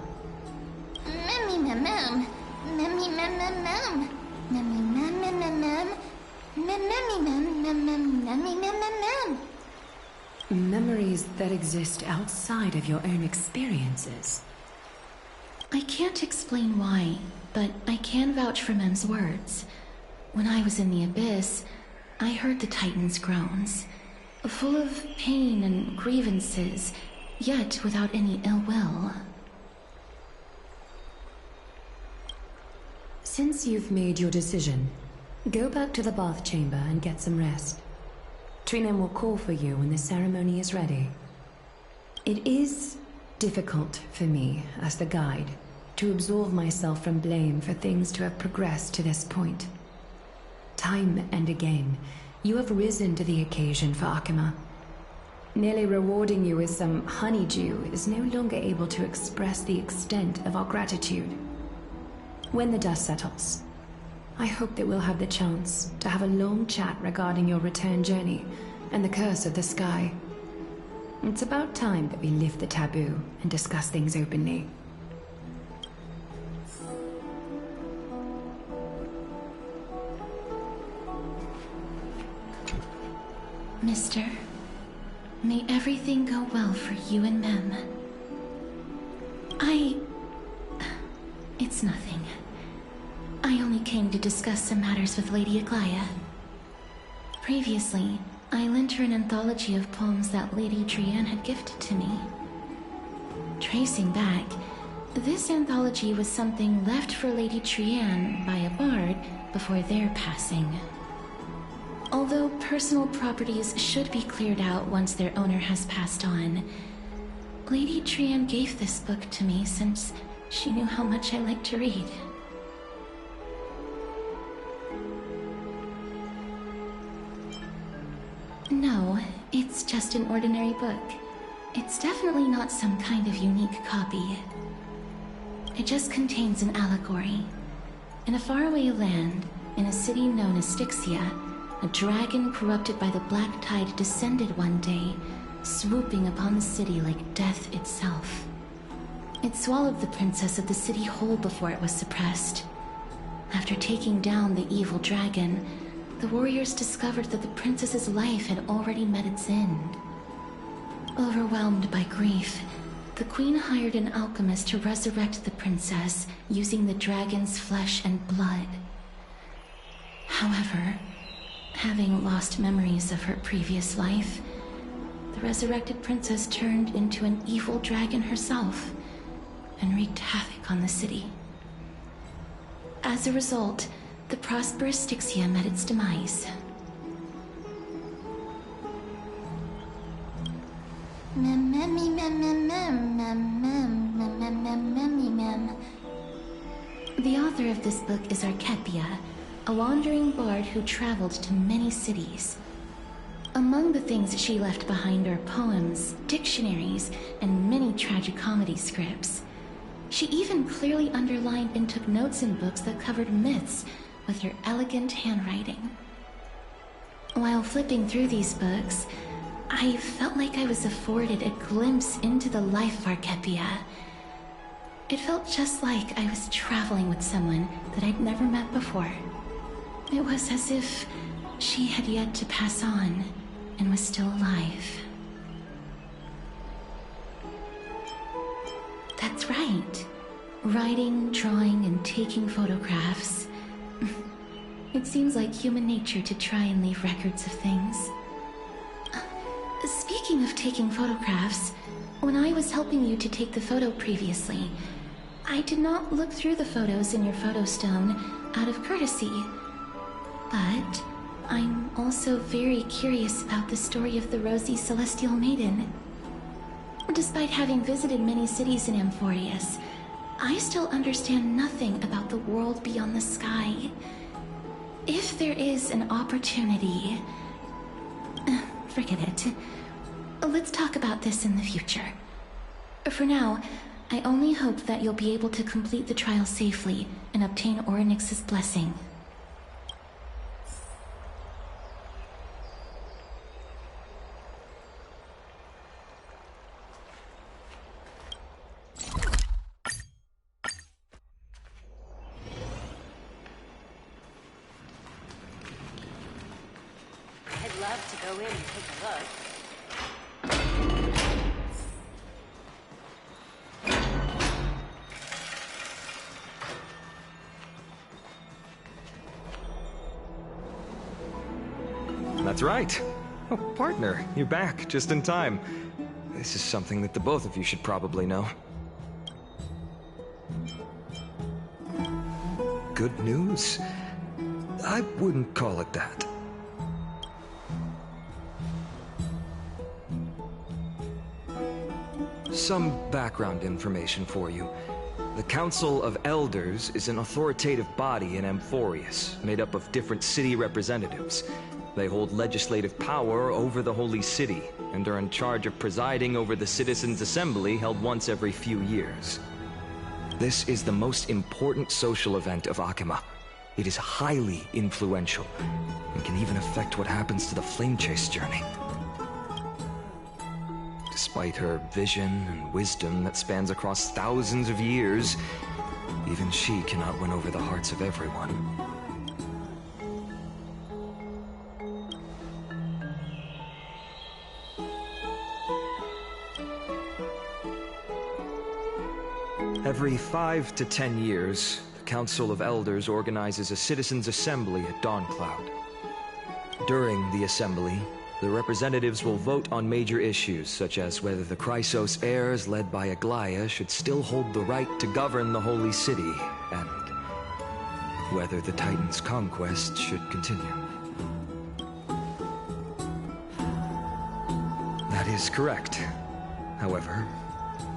Memories that exist outside of your own experiences. I can't explain why, but I can vouch for Mem's words. When I was in the Abyss, I heard the Titan's groans, full of pain and grievances, yet without any ill will. Since you've made your decision, go back to the bath chamber and get some rest. Trinem will call for you when the ceremony is ready. It is difficult for me, as the guide, to absolve myself from blame for things to have progressed to this point. Time and again, you have risen to the occasion for Akima. Nearly rewarding you with some honeydew is no longer able to express the extent of our gratitude. When the dust settles, I hope that we'll have the chance to have a long chat regarding your return journey and the curse of the sky. It's about time that we lift the taboo and discuss things openly. Mister, may everything go well for you and Mem. It's nothing. I only came to discuss some matters with Lady Aglaya. Previously, I lent her an anthology of poems that Lady Trianne had gifted to me. Tracing back, this anthology was something left for Lady Trianne by a bard before their passing. Although personal properties should be cleared out once their owner has passed on, Lady Trianne gave this book to me since she knew how much I liked to read. No, it's just an ordinary book. It's definitely not some kind of unique copy. It just contains an allegory. In a faraway land, in a city known as Styxia, a dragon corrupted by the black tide descended one day, swooping upon the city like death itself. It swallowed the princess of the city whole before it was suppressed. After taking down the evil dragon, the warriors discovered that the princess's life had already met its end. Overwhelmed by grief, the Queen hired an alchemist to resurrect the princess using the dragon's flesh and blood. However, having lost memories of her previous life, the resurrected princess turned into an evil dragon herself and wreaked havoc on the city. As a result, the prosperous Styxia met its demise. The author of this book is Archepia, a wandering bard who traveled to many cities. Among the things she left behind are poems, dictionaries, and many tragicomedy scripts. She even clearly underlined and took notes in books that covered myths with her elegant handwriting. While flipping through these books, I felt like I was afforded a glimpse into the life of Archepia. It felt just like I was traveling with someone that I'd never met before. It was as if she had yet to pass on and was still alive. That's right. Writing, drawing, and taking photographs. It seems like human nature to try and leave records of things. Speaking of taking photographs, when I was helping you to take the photo previously, I did not look through the photos in your photo stone out of courtesy. But I'm also very curious about the story of the Rosy Celestial Maiden. Despite having visited many cities in Amphorius, I still understand nothing about the world beyond the sky. If there is an opportunity... forget it. Let's talk about this in the future. For now, I only hope that you'll be able to complete the trial safely and obtain Orynyx's blessing. I'd love to go in and take a look. That's right. Oh, partner, you're back, just in time. This is something that the both of you should probably know. Good news? I wouldn't call it that. Some background information for you. The Council of Elders is an authoritative body in Amphorius, made up of different city representatives. They hold legislative power over the Holy City, and are in charge of presiding over the Citizens' Assembly held once every few years. This is the most important social event of Akima. It is highly influential, and can even affect what happens to the Flame Chase journey. Despite her vision and wisdom that spans across thousands of years, even she cannot win over the hearts of everyone. Every 5 to 10 years, the Council of Elders organizes a Citizens' Assembly at Dawncloud. During the assembly, the representatives will vote on major issues, such as whether the Chrysos heirs led by Aglaya should still hold the right to govern the Holy City, and whether the Titan's conquest should continue. That is correct. However,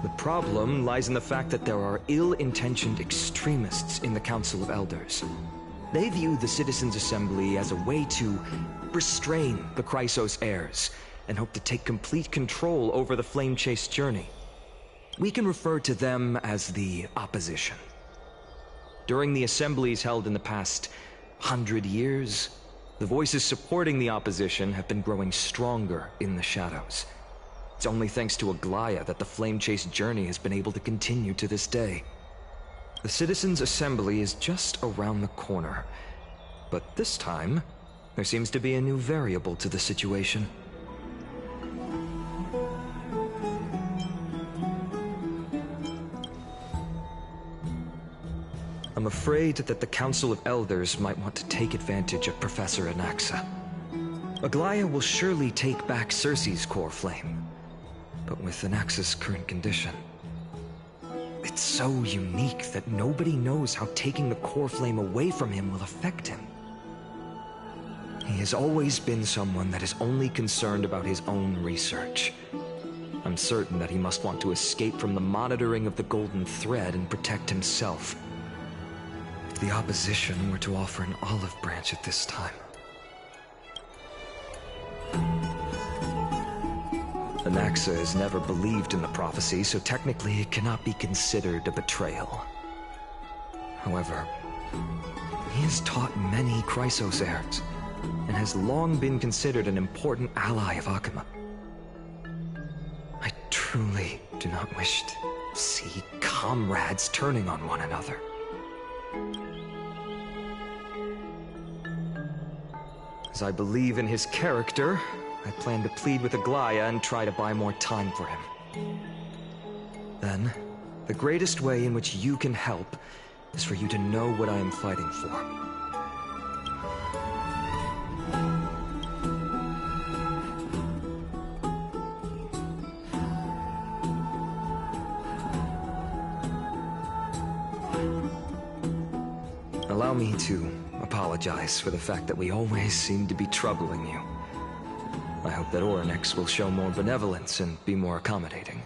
the problem lies in the fact that there are ill-intentioned extremists in the Council of Elders. They view the Citizens' Assembly as a way to restrain the Chrysos heirs, and hope to take complete control over the Flame Chase journey. We can refer to them as the Opposition. During the assemblies held in the past 100 years, the voices supporting the Opposition have been growing stronger in the shadows. It's only thanks to Aglaya that the Flame Chase journey has been able to continue to this day. The Citizens' Assembly is just around the corner, but this time, there seems to be a new variable to the situation. I'm afraid that the Council of Elders might want to take advantage of Professor Anaxa. Aglaya will surely take back Circe's core flame, but with Anaxa's current condition, it's so unique that nobody knows how taking the core flame away from him will affect him. He has always been someone that is only concerned about his own research. I'm certain that he must want to escape from the monitoring of the Golden Thread and protect himself. If the opposition were to offer an olive branch at this time. Anaxa has never believed in the prophecy, so technically it cannot be considered a betrayal. However, he has taught many Chrysos heirs, and has long been considered an important ally of Akuma. I truly do not wish to see comrades turning on one another. As I believe in his character, I plan to plead with Aglaya and try to buy more time for him. Then, the greatest way in which you can help is for you to know what I am fighting for. Allow me to apologize for the fact that we always seem to be troubling you. I hope that Orynyx will show more benevolence and be more accommodating.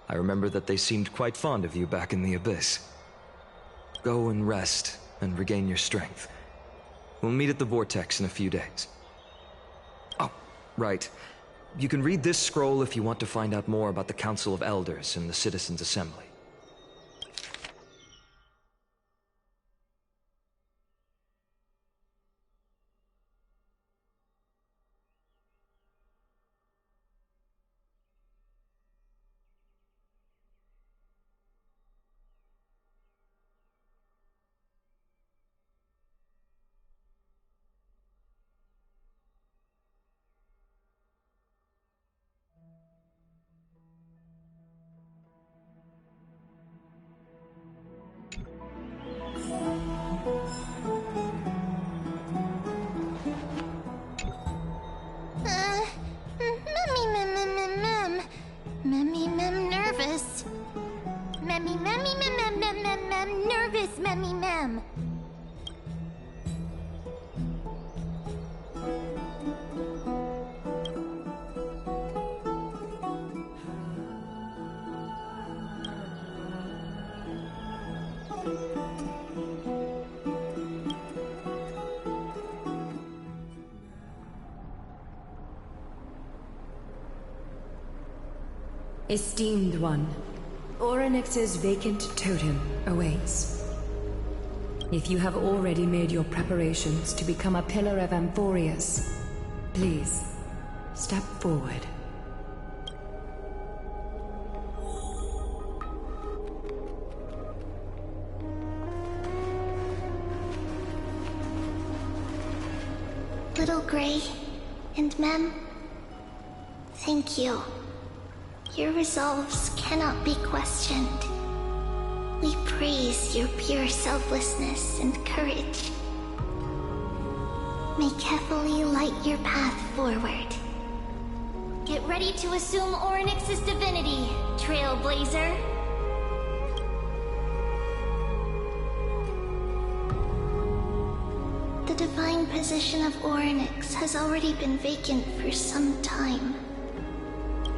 I remember that they seemed quite fond of you back in the Abyss. Go and rest and regain your strength. We'll meet at the Vortex in a few days. Oh, right. You can read this scroll if you want to find out more about the Council of Elders and the Citizens' Assembly. Esteemed one, Orynyx's vacant totem awaits. If you have already made your preparations to become a pillar of Amphorius, please, step forward. Little Gray and Mem, thank you. Your resolves cannot be questioned. We praise your pure selflessness and courage. May Kefali light your path forward. Get ready to assume Orynyx's divinity, Trailblazer. The divine position of Orynyx has already been vacant for some time.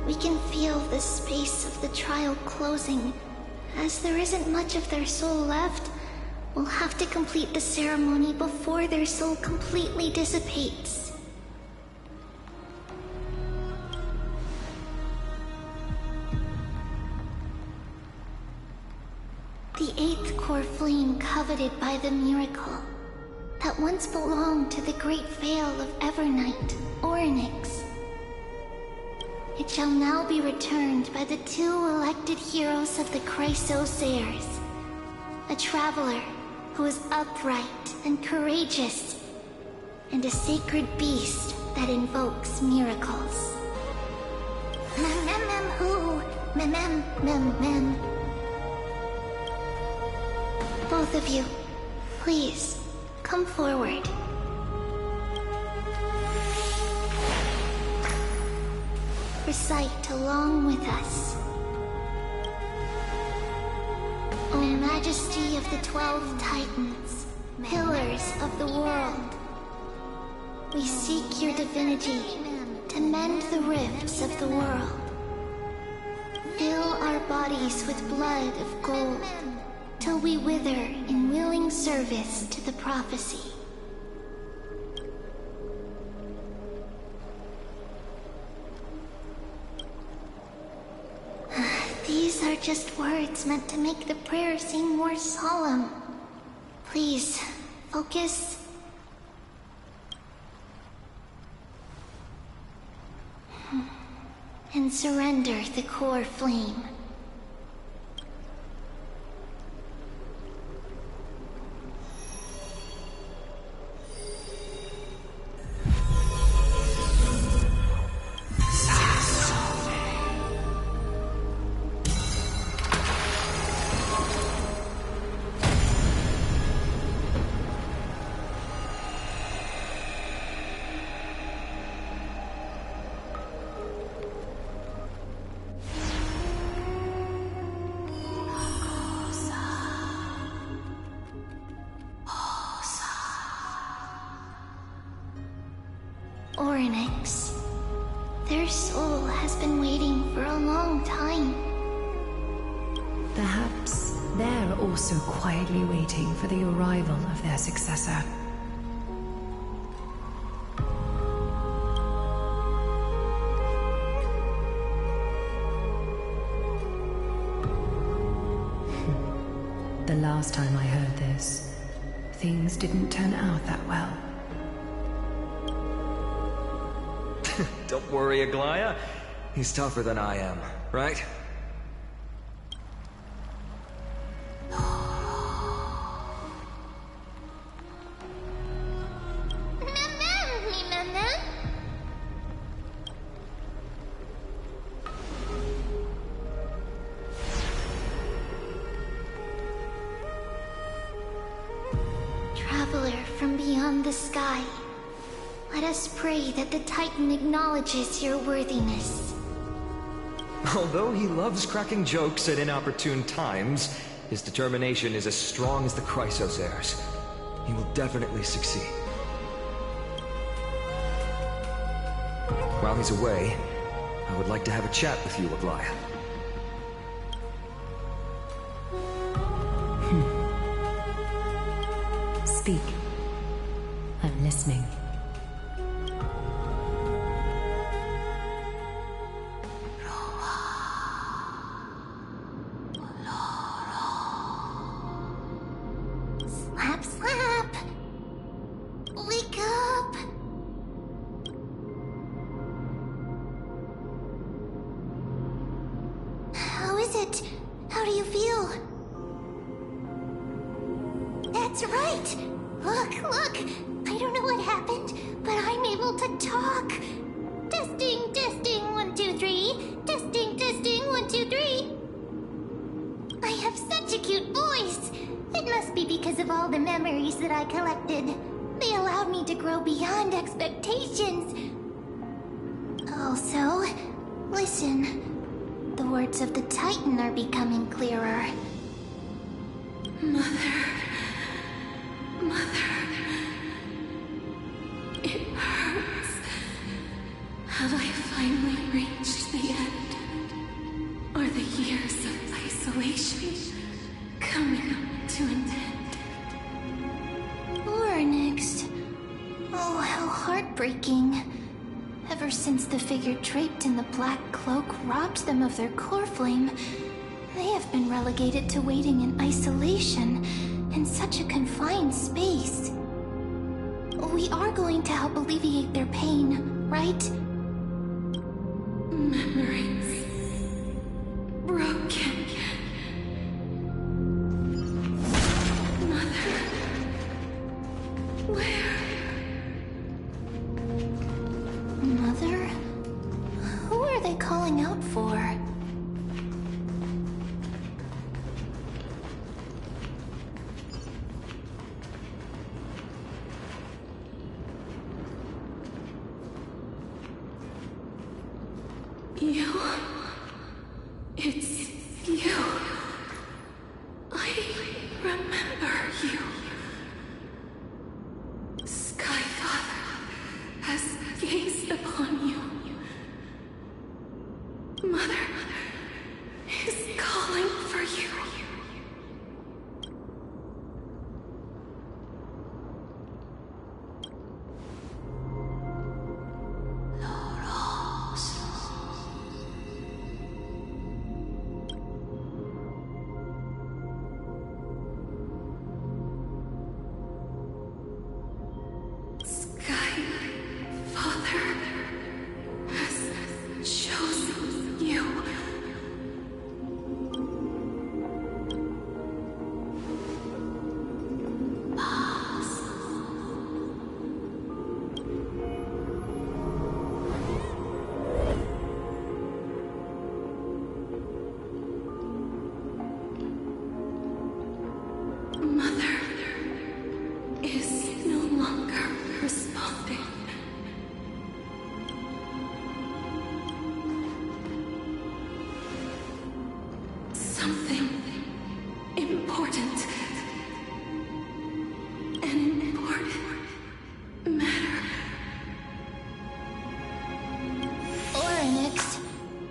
We can feel the space of the trial closing. As there isn't much of their soul left, we'll have to complete the ceremony before their soul completely dissipates. The 8th core flame coveted by the miracle that once belonged to the great Veil of Evernight, Orynyx. It shall now be returned by the 2 elected heroes of the Chrysos heirs. A traveler who is upright and courageous, and a sacred beast that invokes miracles. Mem who? Mem. Both of you, please, come forward. Recite along with us. O Majesty of the 12 Titans, pillars of the world, we seek your divinity to mend the rifts of the world. Fill our bodies with blood of gold, till we wither in willing service to the prophecy. These are just words meant to make the prayer seem more solemn. Please, focus. And surrender the core flame. Oryx. Their soul has been waiting for a long time. Perhaps they're also quietly waiting for the arrival of their successor. The last time I heard this, things didn't turn out that well. Don't worry, Aglaya. He's tougher than I am, right? Traveler from beyond the sky, let us pray that the Titan acknowledges your worthiness. Although he loves cracking jokes at inopportune times, his determination is as strong as the Chrysos heirs. He will definitely succeed. While he's away, I would like to have a chat with you, Aglaya. Speak. I'm listening. Slap, slap! Wake up! How is it? How do you feel? That's right! Look! I don't know what happened, but I'm able to talk! Testing, 1, 2, 3. Testing, 1, 2, 3. I have such a cute voice! It must be because of all the memories that I collected. They allowed me to grow beyond expectations. Also, listen. The words of the Titan are becoming clearer. Mother. It hurts. Have I finally reached the end? Are the years of isolation coming to an end? Onyx. Oh, how heartbreaking. Ever since the figure draped in the black cloak robbed them of their core flame, they have been relegated to waiting in isolation in such a confined space. We are going to help alleviate their pain, right? Memories. Broken. Mother. Where? Mother? Who are they calling out for? You... It's you. I remember you. Sky Father has gazed upon you. Mother is calling for you.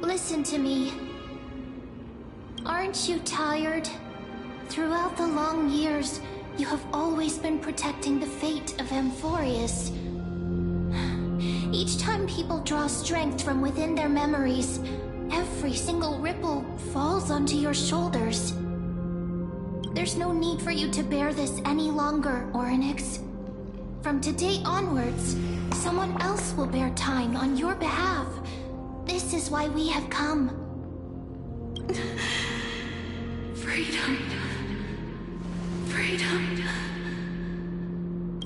Listen to me. Aren't you tired? Throughout the long years, you have always been protecting the fate of Amphorius. Each time people draw strength from within their memories, every single ripple falls onto your shoulders. There's no need for you to bear this any longer, Orynyx. From today onwards, someone else will bear time on your behalf. This is why we have come. Freedom. Freedom.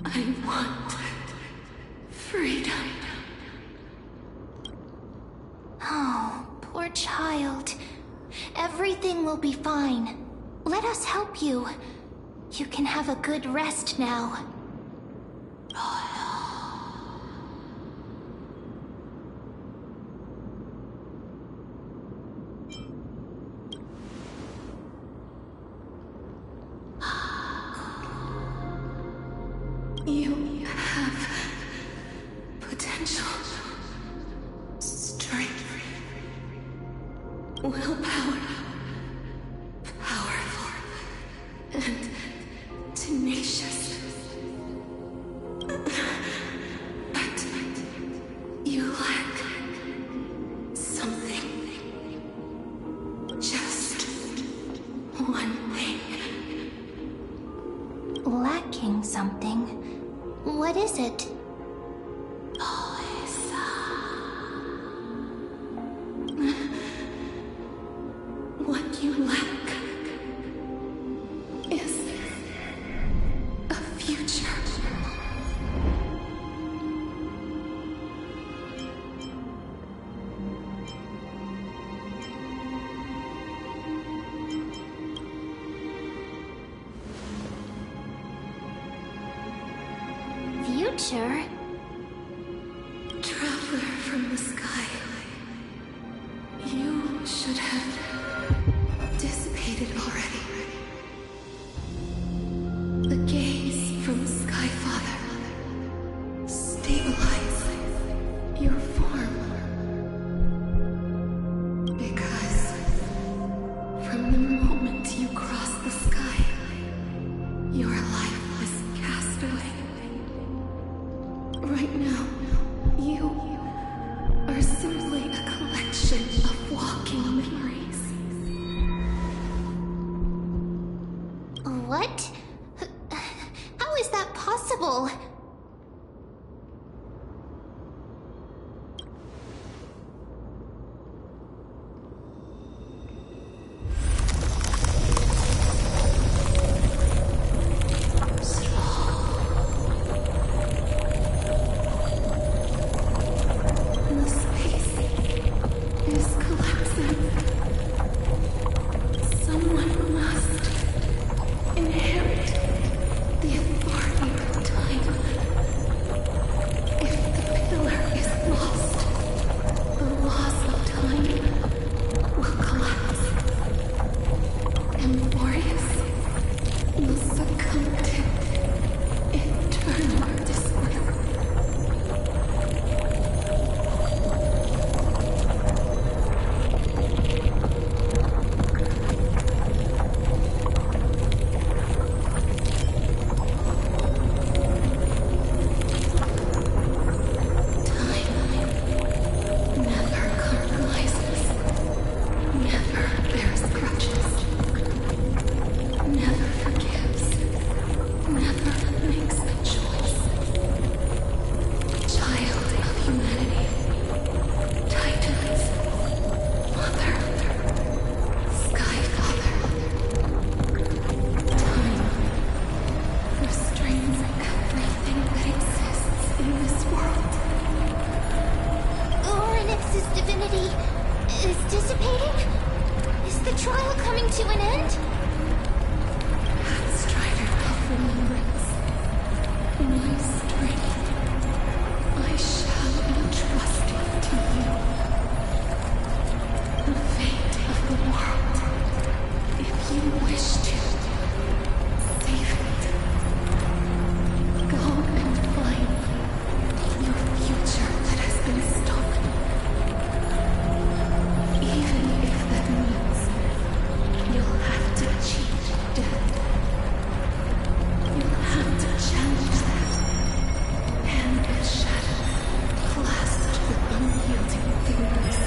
I want freedom. Oh, poor child. Everything will be fine. Let us help you. You can have a good rest now. You have potential, strength, willpower, powerful, and tenacious. But you lack something. Just one thing. Lacking something? What is it? What you lack is a future. Future? Traveler from the sky. You should have dissipated already. The gaze from Sky Father. Stabilize your form. Because from the moment you crossed the sky, your life was cast away. Right now, you are simply a collection of walking memories. What? How is that possible? The space is collapsing. Someone must inherit the trial coming to an end? Strider of remembrance, my strength, I shall entrust it to you. The fate of the world, if you wish to save it. Go and find your future that has been stolen. Even if that means you'll have to cheat death. You'll have to challenge that. Hand of shadow, clasped with unyielding fingers.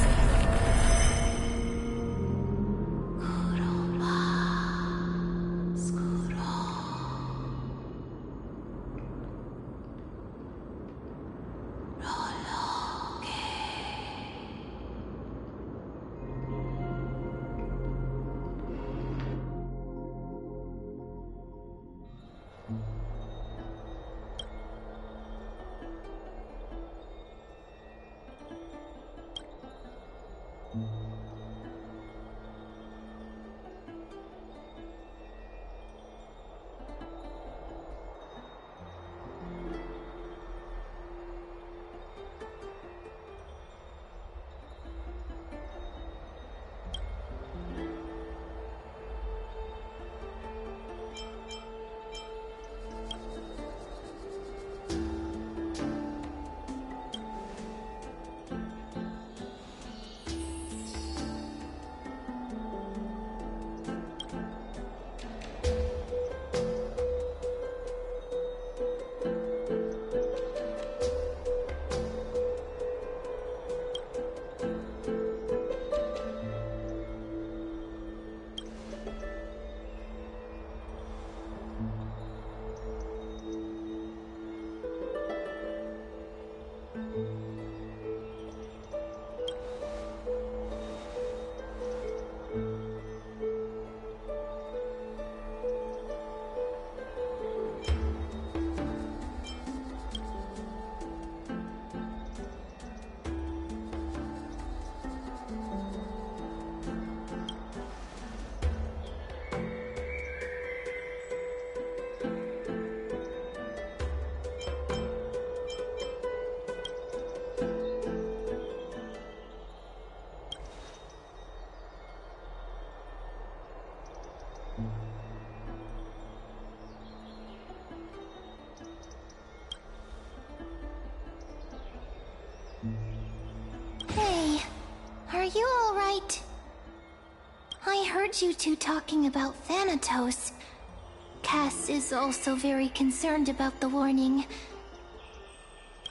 Hey, are you alright? I heard you two talking about Thanatos. Cass is also very concerned about the warning.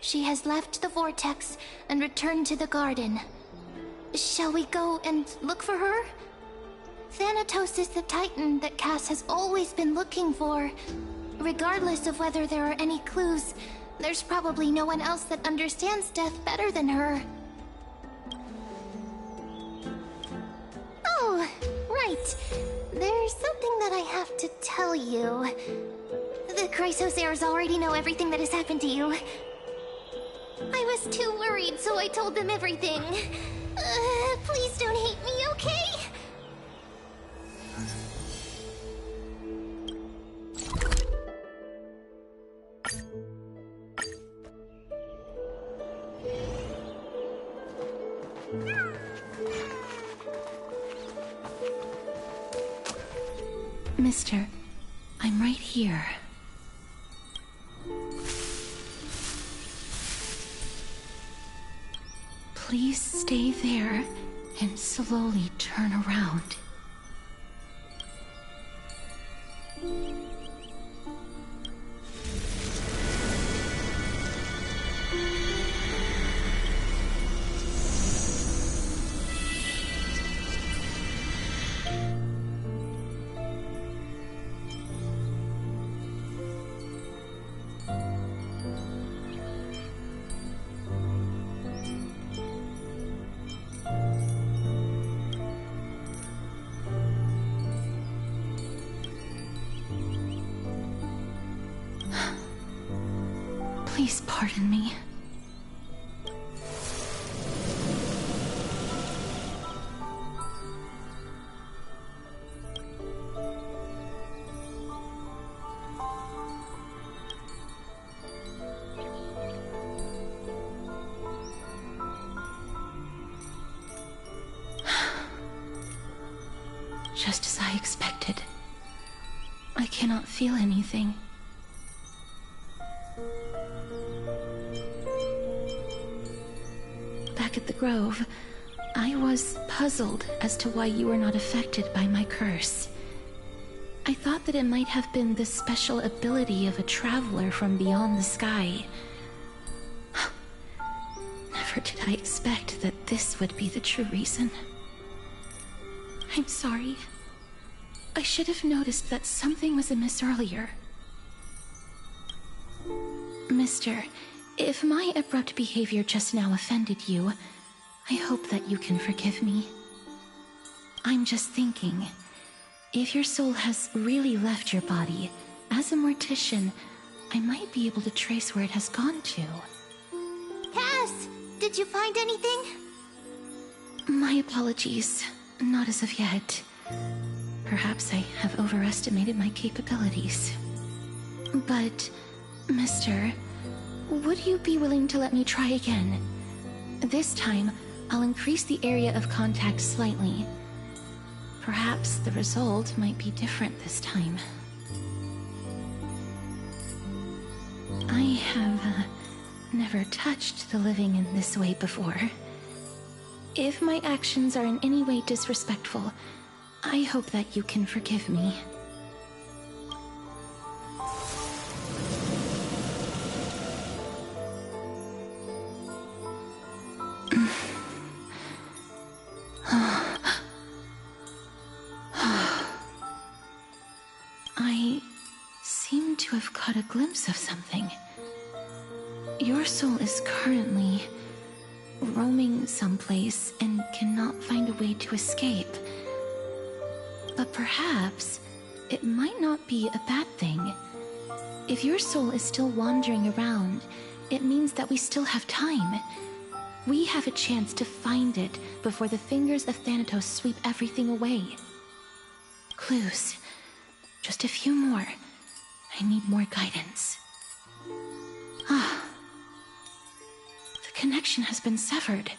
She has left the vortex and returned to the garden. Shall we go and look for her? Thanatos is the Titan that Cass has always been looking for. Regardless of whether there are any clues, there's probably no one else that understands death better than her. Oh, right. There's something that I have to tell you. The Chrysosaurs already know everything that has happened to you. I was too worried, so I told them everything. Please don't hate me, okay? Mister, I'm right here. Please stay there and slowly turn around. Please pardon me. Just as I expected. I cannot feel anything. Back at the Grove, I was puzzled as to why you were not affected by my curse. I thought that it might have been the special ability of a traveler from beyond the sky. Never did I expect that this would be the true reason. I'm sorry. I should have noticed that something was amiss earlier. Mister, if my abrupt behavior just now offended you, I hope that you can forgive me. I'm just thinking, if your soul has really left your body, as a mortician, I might be able to trace where it has gone to. Cass, did you find anything? My apologies. Not as of yet. Perhaps I have overestimated my capabilities. But, Mister, would you be willing to let me try again? This time, I'll increase the area of contact slightly. Perhaps the result might be different this time. I have never touched the living in this way before. If my actions are in any way disrespectful, I hope that you can forgive me. I seem to have caught a glimpse of something. Your soul is currently roaming someplace and cannot find a way to escape. But perhaps it might not be a bad thing. If your soul is still wandering around, it means that we still have time. We have a chance to find it before the fingers of Thanatos sweep everything away. Clues. Just a few more. I need more guidance. The connection has been severed.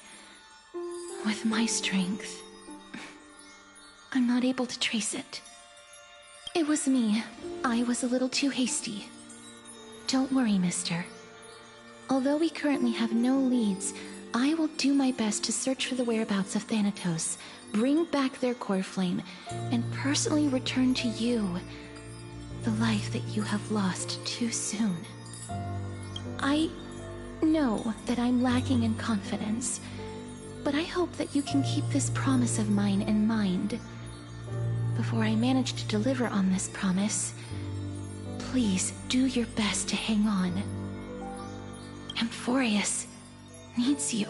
With my strength, I'm not able to trace it. It was me. I was a little too hasty. Don't worry, mister. Although we currently have no leads, I will do my best to search for the whereabouts of Thanatos, bring back their core flame, and personally return to you the life that you have lost too soon. I know that I'm lacking in confidence, but I hope that you can keep this promise of mine in mind. Before I manage to deliver on this promise, please do your best to hang on. Amphorius needs you.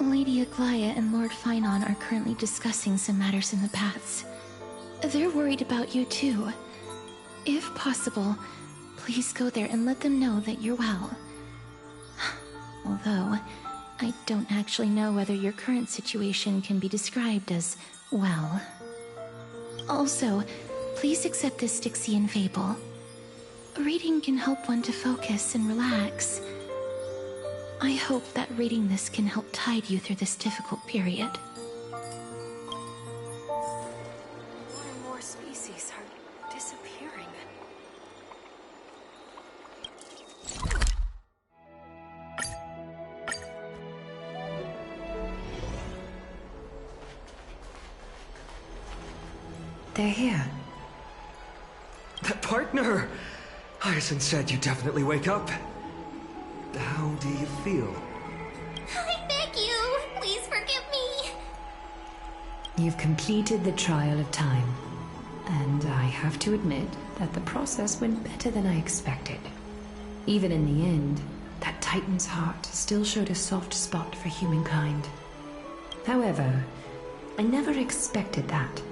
Lady Aglaya and Lord Finon are currently discussing some matters in the paths. They're worried about you too. If possible, please go there and let them know that you're well. Although, I don't actually know whether your current situation can be described as well. Also, please accept this Styxian fable. Reading can help one to focus and relax. I hope that reading this can help tide you through this difficult period. More and more species are disappearing. They're here. That partner! Hyacinth said you definitely wake up. How do you feel? I beg you, please forgive me. You've completed the trial of time, and I have to admit that the process went better than I expected. Even in the end, that Titan's heart still showed a soft spot for humankind. However, I never expected that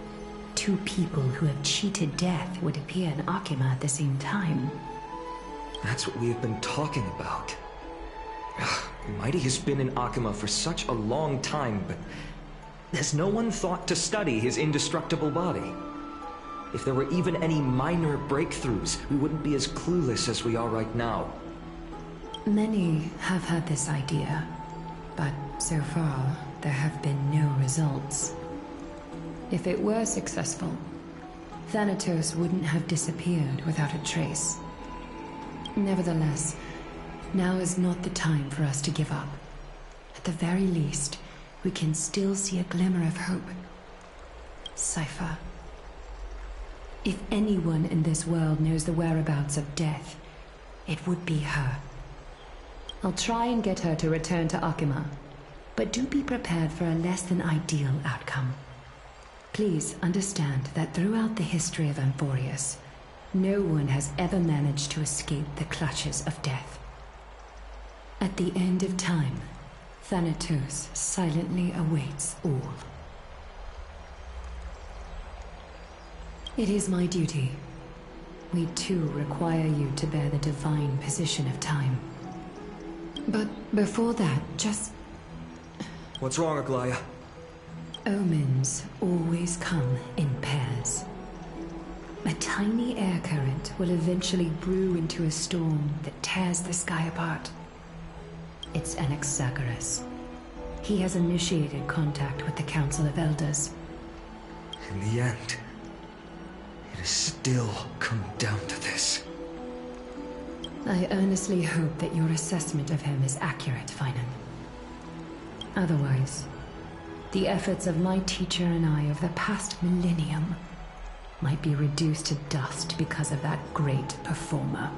two people who have cheated death would appear in Akima at the same time. That's what we have been talking about. Mighty has been in Akima for such a long time, but has no one thought to study his indestructible body? If there were even any minor breakthroughs, we wouldn't be as clueless as we are right now. Many have had this idea, but so far there have been no results. If it were successful, Thanatos wouldn't have disappeared without a trace. Nevertheless, now is not the time for us to give up. At the very least, we can still see a glimmer of hope. Cypher. If anyone in this world knows the whereabouts of death, it would be her. I'll try and get her to return to Akima, but do be prepared for a less than ideal outcome. Please understand that throughout the history of Amphorius, no one has ever managed to escape the clutches of death. At the end of time, Thanatos silently awaits all. It is my duty. We too require you to bear the divine position of time. But before that, just... What's wrong, Aglaya? Omens always come in pairs. A tiny air current will eventually brew into a storm that tears the sky apart. It's Anaxagoras. He has initiated contact with the Council of Elders. In the end, it has still come down to this. I earnestly hope that your assessment of him is accurate, Finan. Otherwise, the efforts of my teacher and I of the past millennium might be reduced to dust because of that great performer.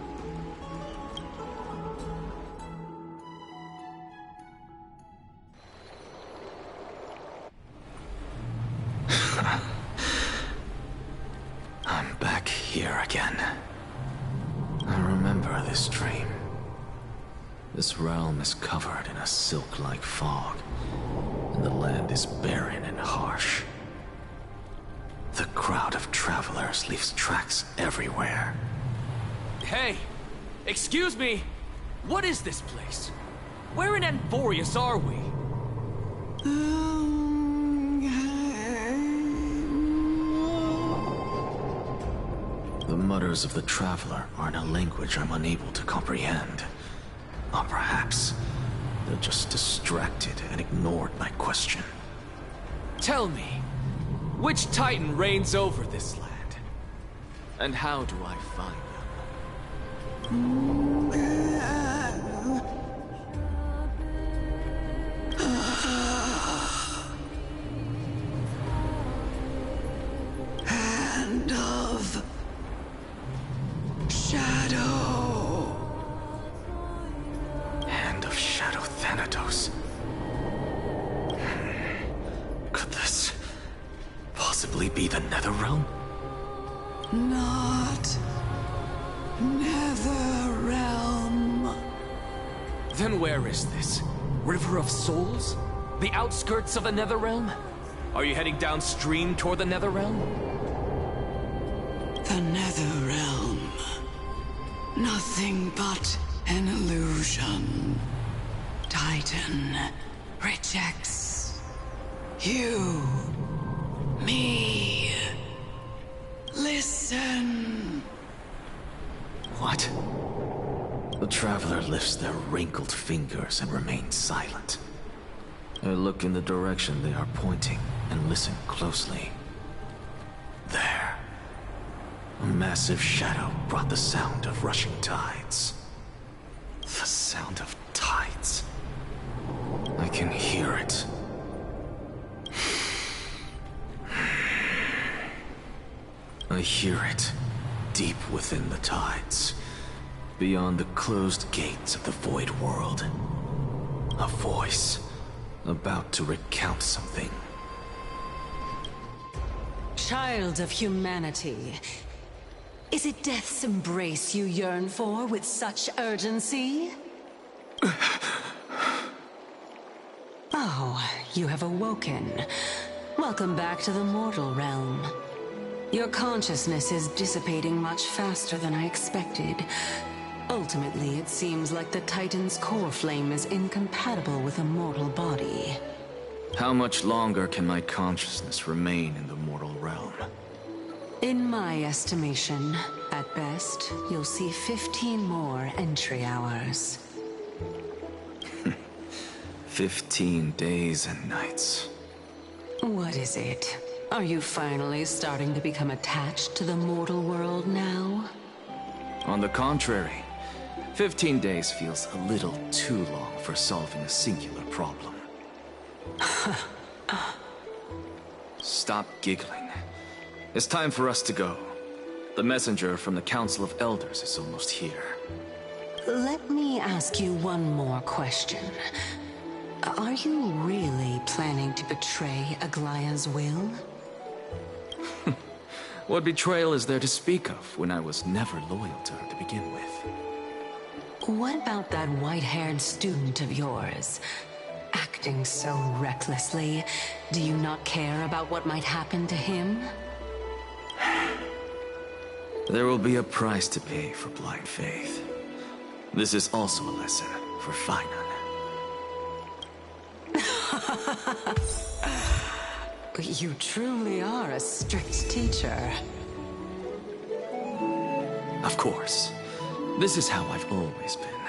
I'm back here again. I remember this dream. This realm is covered in a silk-like fog, and the land is barren and harsh. The crowd of travelers leaves tracks everywhere. Hey! Excuse me! What is this place? Where in Amphorius are we? The mutters of the traveler are in a language I'm unable to comprehend. Or perhaps they're just distracted and ignored my question. Tell me, which Titan reigns over this land? And how do I find Hand of Shadow. Hand of Shadow Thanatos. Could this possibly be the Netherrealm? Not Netherrealm. Then where is this? River of Souls? The outskirts of the Netherrealm? Are you heading downstream toward the Netherrealm? The Netherrealm. Nothing but an illusion. Titan rejects you. Me. Listen. What? The traveler lifts their wrinkled fingers and remains silent. I look in the direction they are pointing and listen closely. There. A massive shadow brought the sound of rushing tides. The sound of tides. I can hear it. I hear it, deep within the tides, beyond the closed gates of the void world. A voice, about to recount something. Child of humanity, is it death's embrace you yearn for with such urgency? Oh, you have awoken. Welcome back to the mortal realm. Your consciousness is dissipating much faster than I expected. Ultimately, it seems like the Titan's core flame is incompatible with a mortal body. How much longer can my consciousness remain in the mortal realm? In my estimation, at best, you'll see 15 more entry hours. 15 days and nights. What is it? Are you finally starting to become attached to the mortal world now? On the contrary, 15 days feels a little too long for solving a singular problem. Stop giggling. It's time for us to go. The messenger from the Council of Elders is almost here. Let me ask you one more question. Are you really planning to betray Aglaya's will? What betrayal is there to speak of when I was never loyal to her to begin with? What about that white-haired student of yours? Acting so recklessly, do you not care about what might happen to him? There will be a price to pay for blind faith. This is also a lesson for Finan. You truly are a strict teacher. Of course. This is how I've always been.